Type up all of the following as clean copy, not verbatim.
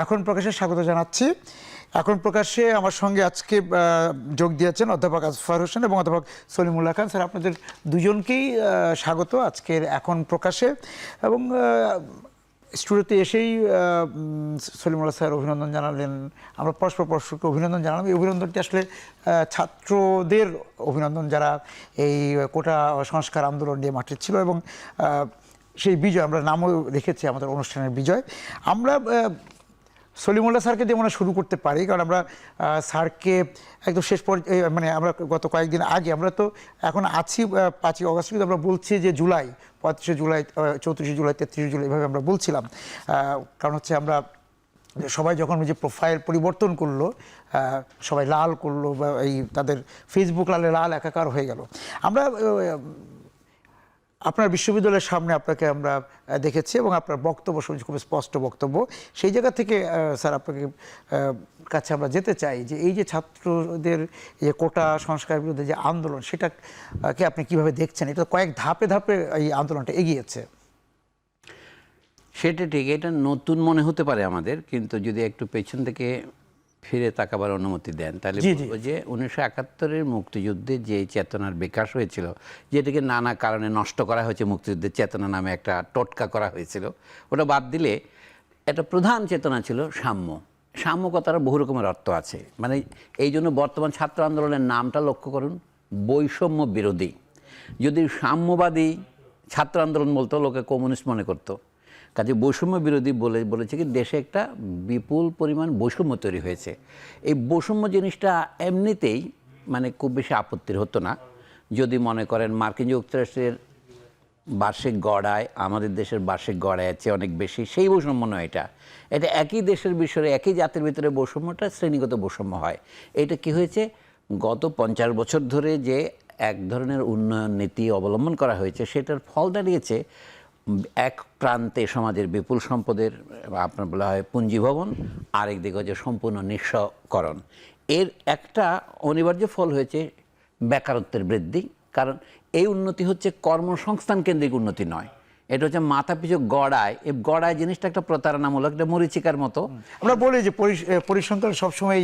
এখন প্রকাশে স্বাগত জানাচ্ছি। এখন প্রকাশে আমার সঙ্গে আজকে যোগ দিয়েছেন অধ্যাপক আসফার হোসেন এবং অধ্যাপক সলিমুল্লাহ খান। স্যার, আপনাদের দুজনকেই স্বাগত আজকের এখন প্রকাশে। এবং স্টুডিওতে এসেই সলিমুল্লাহ স্যার অভিনন্দন জানালেন, আমরা পরস্পরকে অভিনন্দন জানালাম। এই অভিনন্দনটি আসলে ছাত্রদের অভিনন্দন, যারা এই কোটা সংস্কার আন্দোলন নিয়ে মাঠে ছিল, এবং সেই বিজয় আমরা নামও রেখেছি আমাদের অনুষ্ঠানের বিজয়। আমরা সলিমুল্লাহ স্যারকে দিয়ে মনে শুরু করতে পারি, কারণ আমরা স্যারকে একদম শেষ পর্যায়ে, মানে আমরা গত কয়েকদিন আগে, আমরা তো এখন আছি 5ই অগস্ট, কিন্তু আমরা বলছি যে জুলাই, 35শে জুলাই, 34শে জুলাই, 33শে জুলাই, এভাবে আমরা বলছিলাম। কারণ হচ্ছে আমরা সবাই যখন যে প্রোফাইল পরিবর্তন করলো, সবাই লাল করলো, বা এই তাদের ফেসবুক লাল একাকার হয়ে গেল। আমরা আপনার বিশ্ববিদ্যালয়ের সামনে আপনাকে আমরা দেখেছি, এবং আপনার বক্তব্য শুনছি, খুব স্পষ্ট বক্তব্য। সেই জায়গা থেকে স্যার আপনাকে কাছে আমরা যেতে চাই যে এই যে ছাত্রদের যে কোটা সংস্কার বিরুদ্ধে যে আন্দোলন, সেটাকে আপনি কিভাবে দেখছেন? এটা কয়েক ধাপে ধাপে এই আন্দোলনটা এগিয়েছে। সেটা ঠিক, এটা নতুন মনে হতে পারে আমাদের, কিন্তু যদি একটু পেছন থেকে ফিরে তাকাবার অনুমতি দেন, তাহলে বলবো যে 1971-এর মুক্তিযুদ্ধে যে চেতনার বিকাশ হয়েছিল, যেটাকে নানা কারণে নষ্ট করা হয়েছে, মুক্তিযুদ্ধের চেতনা নামে একটা টোটকা করা হয়েছিল, ওটা বাদ দিলে একটা প্রধান চেতনা ছিল সাম্য। সাম্য কথার বহু রকমের অর্থ আছে, মানে এই জন্য বর্তমান ছাত্র আন্দোলনের নামটা লক্ষ্য করুন, বৈষম্য বিরোধী। যদি সাম্যবাদী ছাত্র আন্দোলন বলতো, লোকে কমিউনিস্ট মনে করতো। কাজে বৈষম্য বিরোধী বলেছে কি, দেশে একটা বিপুল পরিমাণ বৈষম্য তৈরি হয়েছে। এই বৈষম্য জিনিসটা এমনিতেই মানে খুব বেশি আপত্তির হতো না, যদি মনে করেন মার্কিন যুক্তরাষ্ট্রের বার্ষিক গড় আয় আমাদের দেশের বার্ষিক গড় আয়ের চেয়ে অনেক বেশি, সেই বৈষম্য নয়। এটা একই দেশের বিষয়ে, একই জাতির ভিতরে বৈষম্যটা শ্রেণীগত বৈষম্য হয়। এটা কি হয়েছে, গত 50 বছর ধরে যে এক ধরনের উন্নয়ন নীতি অবলম্বন করা হয়েছে, সেটার ফল দাঁড়িয়েছে এক প্রান্তে সমাজের বিপুল সম্পদের আপনার বলা হয় পুঞ্জীভবন, আরেক দিকে হচ্ছে সম্পূর্ণ নিঃস্বকরণ। এর একটা অনিবার্য ফল হয়েছে বেকারত্বের বৃদ্ধি, কারণ এই উন্নতি হচ্ছে কর্মসংস্থান কেন্দ্রিক উন্নতি নয়, এটা হচ্ছে মাথা পিছু গড়ায়। এই গড়ায় জিনিসটা একটা প্রতারণামূলক, একটা মরিচিকার মতো। আমরা বলি যে পরিসংখ্যান সবসময়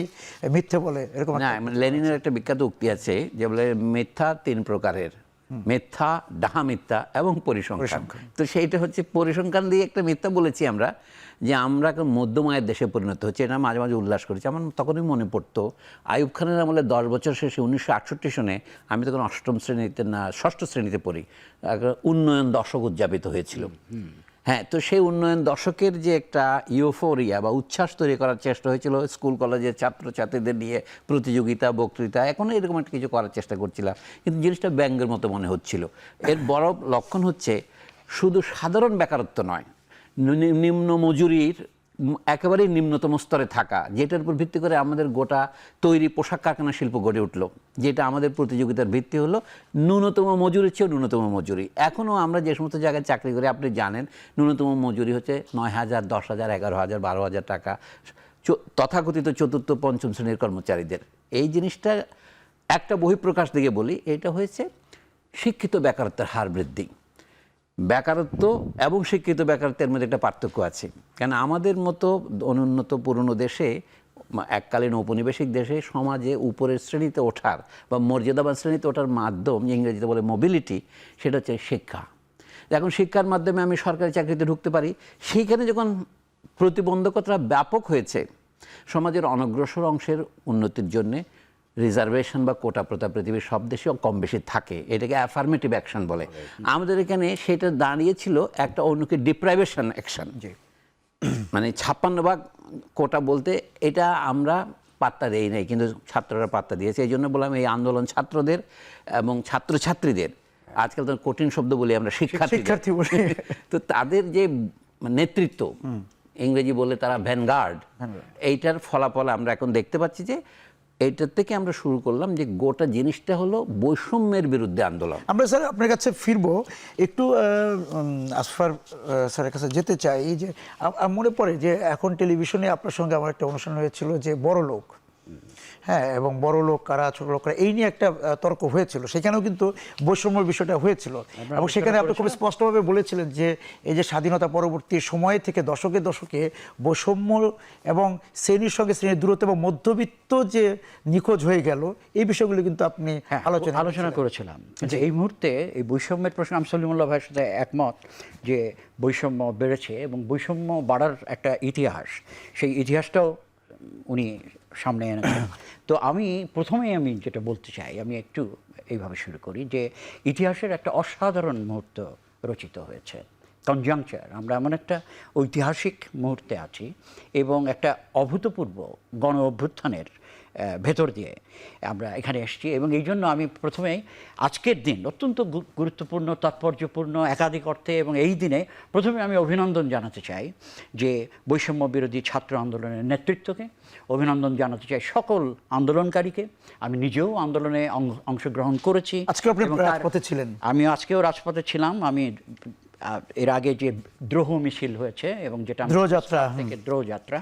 মিথ্যে বলে, এরকম না। লেনিনের একটা বিখ্যাত উক্তি আছে যে বলে, মিথ্যা 3 প্রকারের, মিথ্যা, ডাহা মিথ্যা এবং পরিসংখ্যান। তো সেইটা হচ্ছে পরিসংখ্যান দিয়ে একটা মিথ্যা বলেছি আমরা, যে আমরা এখন মধ্যম আয়ের দেশে পরিণত হচ্ছে। এটা মাঝে মাঝে উল্লাস করেছি। আমার তখনই মনে পড়তো আইয়ুব খানের আমলে 10 বছর শেষে 1968 সনে, আমি তখন 8ম শ্রেণীতে না 6ষ্ঠ শ্রেণীতে পড়ি, উন্নয়ন দশক উদযাপিত হয়েছিল। হ্যাঁ, তো সেই উন্নয়ন দশকের যে একটা ইউফোরিয়া বা উচ্ছ্বাস তৈরি করার চেষ্টা হয়েছিল, স্কুল কলেজের ছাত্রছাত্রীদের নিয়ে প্রতিযোগিতা, বক্তৃতা, এখনও এরকম একটা কিছু করার চেষ্টা করছিলাম, কিন্তু জিনিসটা ব্যঙ্গের মতো মনে হচ্ছিল। এর বড় লক্ষণ হচ্ছে শুধু সাধারণ বেকারত্ব নয়, নিম্ন মজুরির একেবারেই নিম্নতম স্তরে থাকা, যেটার উপর ভিত্তি করে আমাদের গোটা তৈরি পোশাক কারখানা শিল্প গড়ে উঠলো, যেটা আমাদের প্রতিযোগিতার ভিত্তি হলো ন্যূনতম মজুরির চেয়েও ন্যূনতম মজুরি। এখনও আমরা যে সমস্ত জায়গায় চাকরি করি, আপনি জানেন ন্যূনতম মজুরি হচ্ছে 9,000, 10,000, 11,000, 12,000 টাকা, তথাকথিত চতুর্থ পঞ্চম শ্রেণীর কর্মচারীদের। এই জিনিসটা একটা বহিঃপ্রকাশ দিকে বলি, এটা হয়েছে শিক্ষিত বেকারত্বের হার বৃদ্ধি। বেকারত্ব এবং শিক্ষিত বেকারত্বের মধ্যে একটা পার্থক্য আছে, কেন আমাদের মতো অনুন্নত পুরনো দেশে, এককালীন ঔপনিবেশিক দেশে, সমাজে উপরের শ্রেণীতে ওঠার বা মর্যাদাবান শ্রেণীতে ওঠার মাধ্যম, ইংরেজিতে বলে মোবিলিটি, সেটা হচ্ছে শিক্ষা। এখন শিক্ষার মাধ্যমে আমি সরকারি চাকরিতে ঢুকতে পারি। সেইখানে যখন প্রতিবন্ধকতা ব্যাপক হয়েছে, সমাজের অনগ্রসর অংশের উন্নতির জন্যে রিজার্ভেশন বা কোটা প্রথা পৃথিবীর সব দেশে কম বেশি থাকে, এটাকে অ্যাফার্মেটিভ অ্যাকশন বলে। আমাদের এখানে সেটা দাঁড়িয়েছিল একটা অন্যকে ডিপ্রাইভেশন অ্যাকশন, মানে 56 ভাগ কোটা বলতে এটা আমরা পাত্তা দেই নাই, কিন্তু ছাত্ররা পাত্তা দিয়েছে। এই জন্য বললাম এই আন্দোলন ছাত্রদের এবং ছাত্রছাত্রীদের, আজকাল তো কঠিন শব্দ বলি আমরা, শিক্ষার্থী বলি, তো তাদের যে নেতৃত্ব, ইংরেজি বলে তারা ভ্যানগার্ড, এইটার ফলাফল আমরা এখন দেখতে পাচ্ছি যে এইটার থেকে আমরা শুরু করলাম যে গোটা জিনিসটা হলো বৈষম্যের বিরুদ্ধে আন্দোলন। আমরা স্যার আপনার কাছে ফিরবো, একটু আসফার স্যারের কাছে যেতে চাই। যে মনে পড়ে যে এখন টেলিভিশনে আপনার সঙ্গে আমার একটা অনুষ্ঠান হয়েছিল, যে বড় লোক, হ্যাঁ, এবং বড় লোক কারা ছোট লোক কারা এই নিয়ে একটা তর্ক হয়েছিল, সেখানেও কিন্তু বৈষম্যের বিষয়টা হয়েছিল এবং সেখানে আপনি খুব স্পষ্টভাবে বলেছিলেন যে এই যে স্বাধীনতা পরবর্তী সময় থেকে দশকে দশকে বৈষম্য এবং শ্রেণীর সঙ্গে শ্রেণীর দূরত্ব এবং মধ্যবিত্ত যে নিখোঁজ হয়ে গেল এই বিষয়গুলো কিন্তু আপনি আলোচনা করেছিলাম যে এই মুহূর্তে এই বৈষম্যের প্রশ্ন আমি সলিমুল্লাহ ভাইয়ের সাথে একমত যে বৈষম্য বেড়েছে এবং বৈষম্য বাড়ার একটা ইতিহাস, সেই ইতিহাসটাও উনি সামনে এনেছেন। তো প্রথমেই আমি যেটা বলতে চাই, আমি একটু এইভাবে শুরু করি যে ইতিহাসের একটা অসাধারণ মুহূর্ত রচিত হয়েছে, কনজাংচার। আমরা এমন একটা ঐতিহাসিক মুহূর্তে আছি এবং একটা অভূতপূর্ব গণ অভ্যুত্থানের ভেতর দিয়ে আমরা এখানে এসেছি এবং এই জন্য আমি প্রথমেই আজকের দিন অত্যন্ত গুরুত্বপূর্ণ, তাৎপর্যপূর্ণ একাধিক অর্থে, এবং এই দিনে প্রথমে আমি অভিনন্দন জানাতে চাই যে বৈষম্য বিরোধী ছাত্র আন্দোলনের নেতৃত্বকে, অভিনন্দন জানাতে চাই সকল আন্দোলনকারীকে। আমি নিজেও আন্দোলনে অংশগ্রহণ করেছি। আজকে আপনি রাজপথে ছিলেন? আমি আজকেও রাজপথে ছিলাম। আমি এর আগে যে দ্রোহ মিছিল হয়েছে এবং যেটা দ্রোহযাত্রা,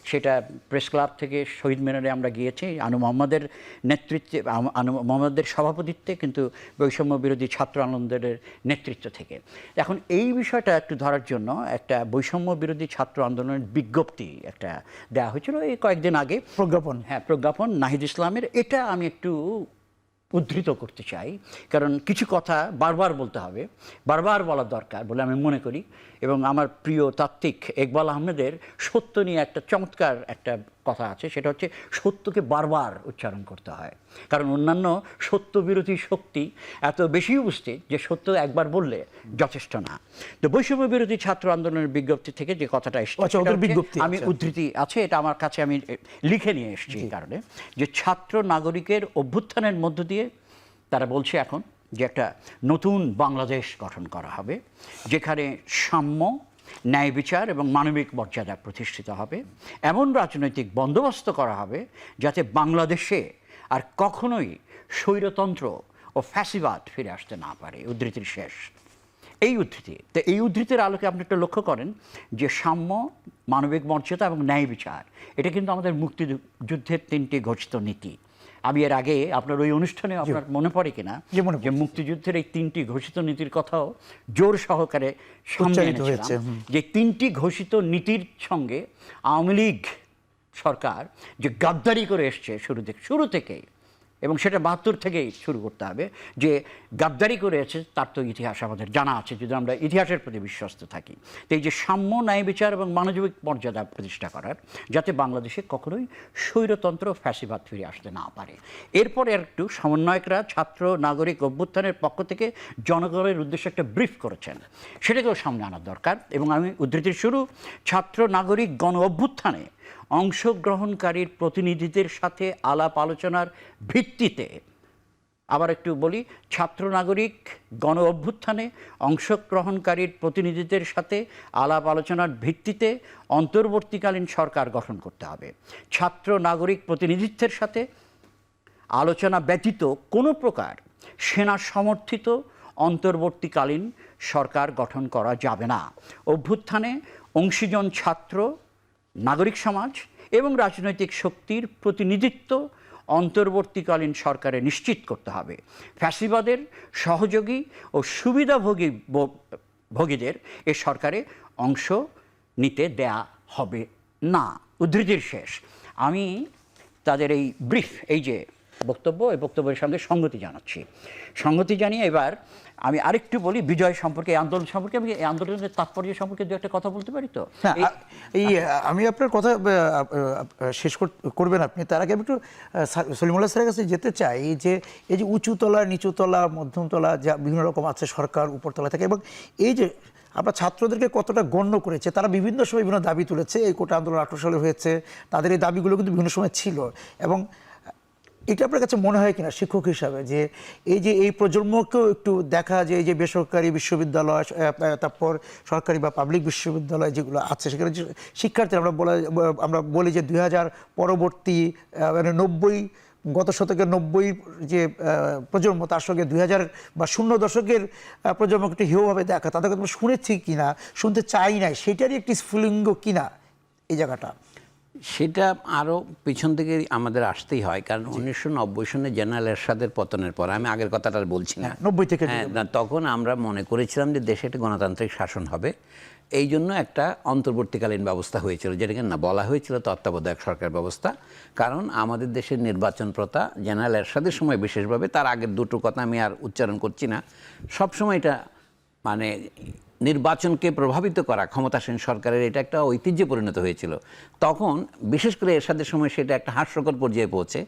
সেটা প্রেস ক্লাব থেকে শহীদ মিনারে আমরা গিয়েছি আনু মোহাম্মদের নেতৃত্বে, আনু মোহাম্মদের সভাপতিত্বে, কিন্তু বৈষম্য বিরোধী ছাত্র আন্দোলনের নেতৃত্ব থেকে। এখন এই বিষয়টা একটু ধরার জন্য একটা বৈষম্য বিরোধী ছাত্র আন্দোলনের বিজ্ঞপ্তি একটা দেওয়া হয়েছিল এই কয়েকদিন আগে, প্রজ্ঞাপন নাহিদ ইসলামের। এটা আমি একটু উদ্ধৃত করতে চাই, কারণ কিছু কথা বারবার বলতে হবে, বারবার বলা দরকার বলে আমি মনে করি। এবং আমার প্রিয় তাত্ত্বিক ইকবাল আহমেদের সত্য নিয়ে একটা চমৎকার একটা কথা আছে, সেটা হচ্ছে সত্যকে বারবার উচ্চারণ করতে হয়, কারণ অন্যান্য সত্য বিরোধী শক্তি এত বেশি উপস্থিত যে সত্য একবার বললে যথেষ্ট না। তো বৈষম্য বিরোধী ছাত্র আন্দোলনের বিজ্ঞপ্তি থেকে যে কথাটা এসেছে, আমি উদ্ধৃতি আছে, এটা আমার কাছে আমি লিখে নিয়ে এসেছি এই কারণে যে ছাত্র নাগরিকের অভ্যুত্থানের মধ্য দিয়ে তারা বলছে এখন যে একটা নতুন বাংলাদেশ গঠন করা হবে, যেখানে সাম্য, ন্যায় বিচার এবং মানবিক মর্যাদা প্রতিষ্ঠিত হবে। এমন রাজনৈতিক বন্দোবস্ত করা হবে যাতে বাংলাদেশে আর কখনোই স্বৈরতন্ত্র ও ফ্যাসিবাদ ফিরে আসতে না পারে। উদ্ধৃতির শেষ। এই উদ্ধৃতি, তো এই উদ্ধৃতির আলোকে আপনি একটা লক্ষ্য করেন যে সাম্য, মানবিক মর্যাদা এবং ন্যায় বিচার, এটা কিন্তু আমাদের মুক্তিযুদ্ধের 3টি ঘোষিত নীতি। আমি এর আগে আপনার ওই অনুষ্ঠানে আপনার মনে পড়ে কিনা যে মুক্তিযুদ্ধের এই 3টি ঘোষিত নীতির কথাও জোর সহকারে সামনে এনেছিলাম, যে 3টি ঘোষিত নীতির সঙ্গে আওয়ামী লীগ সরকার যে গাদ্দারি করে এসছে শুরু থেকেই, এবং সেটা 72 থেকেই শুরু করতে হবে, যে গাদ্দারি করে এসেছে তার তো ইতিহাস আমাদের জানা আছে যদি আমরা ইতিহাসের প্রতি বিশ্বস্ত থাকি। তো এই যে সাম্য, ন্যায় বিচার এবং মানবিক মর্যাদা প্রতিষ্ঠা করার, যাতে বাংলাদেশে কখনোই স্বৈরতন্ত্র, ফ্যাসিবাদ ফিরে আসতে না পারে। এরপরে একটু সমন্বয়করা ছাত্র নাগরিক অভ্যুত্থানের পক্ষ থেকে জনগণের উদ্দেশ্যে একটা ব্রিফ করেছেন, সেটাকেও সামনে আনার দরকার। এবং আমি উদ্ধৃতির শুরু, ছাত্র নাগরিক গণ অভ্যুত্থানে অংশগ্রহণকারীর প্রতিনিধিদের সাথে আলাপ আলোচনার ভিত্তিতে, আবার একটু বলি, ছাত্র নাগরিক গণ অভ্যুত্থানে অংশগ্রহণকারীর প্রতিনিধিদের সাথে আলাপ আলোচনার ভিত্তিতে অন্তর্বর্তীকালীন সরকার গঠন করতে হবে। ছাত্র নাগরিক প্রতিনিধিত্বের সাথে আলোচনা ব্যতীত কোনো প্রকার সেনা সমর্থিত অন্তর্বর্তীকালীন সরকার গঠন করা যাবে না। অভ্যুত্থানে অংশীজন ছাত্র, নাগরিক সমাজ এবং রাজনৈতিক শক্তির প্রতিনিধিত্ব অন্তর্বর্তীকালীন সরকারে নিশ্চিত করতে হবে। ফ্যাসিবাদের সহযোগী ও সুবিধাভোগীদের এ সরকারে অংশ নিতে দেয়া হবে না। উদ্ধৃতির শেষ। আমি তাদের এই ব্রিফ, এই যে বক্তব্য, এই বক্তব্যের সঙ্গে সংগতি জানিয়ে এবার আমি আরেকটু বলি বিজয় সম্পর্কে, এই আন্দোলন সম্পর্কে। আমি এই আন্দোলনের তাৎপর্য সম্পর্কে দু একটা কথা বলতে পারি তো? আমি আপনার কথা শেষ করবেন আপনি, তার আগে আমি একটু সলিমুল্লাহ স্যারের কাছে যেতে চাই যে এই যে উঁচুতলা, নিচুতলা, মধ্যমতলা, যা বিভিন্ন রকম আছে, সরকার উপরতলা থাকে, এবং এই যে আমরা ছাত্রদেরকে কতটা গণ্য করেছে, তারা বিভিন্ন সময় বিভিন্ন দাবি তুলেছে। এই কোটা আন্দোলন 18 সালে হয়েছে, তাদের এই দাবিগুলো কিন্তু বিভিন্ন সময় ছিল। এবং এটা আপনার কাছে মনে হয় কিনা শিক্ষক হিসাবে যে এই প্রজন্মকেও একটু দেখা যে এই যে বেসরকারি বিশ্ববিদ্যালয়, তারপর সরকারি বা পাবলিক বিশ্ববিদ্যালয় যেগুলো আছে, সেখানে যে শিক্ষার্থী আমরা বলি যে 2000 পরবর্তী, মানে 90, গত শতকের 90 যে প্রজন্ম, তার সঙ্গে 2000 বা 00 দশকের প্রজন্মকে একটু হেয়ভাবে দেখা, তাদেরকে আমরা শুনেছি কিনা, শুনতে চাই নাই, সেটারই একটি স্ফুলিঙ্গ কিনা এই জায়গাটা। সেটা আরও পিছন থেকে আমাদের আসতেই হয়, কারণ 1990 সনে জেনারেল এরশাদের পতনের পর, আমি আগের কথাটা আর বলছি না, 90 থেকে হ্যাঁ, তখন আমরা মনে করেছিলাম যে দেশে একটা গণতান্ত্রিক শাসন হবে। এই জন্য একটা অন্তর্বর্তীকালীন ব্যবস্থা হয়েছিল, যেটাকে না বলা হয়েছিল তত্ত্বাবধায়ক সরকার ব্যবস্থা। কারণ আমাদের দেশের নির্বাচন প্রথা জেনারেল এরশাদের সময় বিশেষভাবে, তার আগের দুটো কথা আমি আর উচ্চারণ করছি না, সবসময় এটা মানে নির্বাচনকে প্রভাবিত করা ক্ষমতাসীন সরকারের এটা একটা ঐতিহ্যে পরিণত হয়েছিল। তখন বিশেষ করে এরশাদের সময় সেটা একটা হাস্যকর পর্যায়ে পৌঁছে।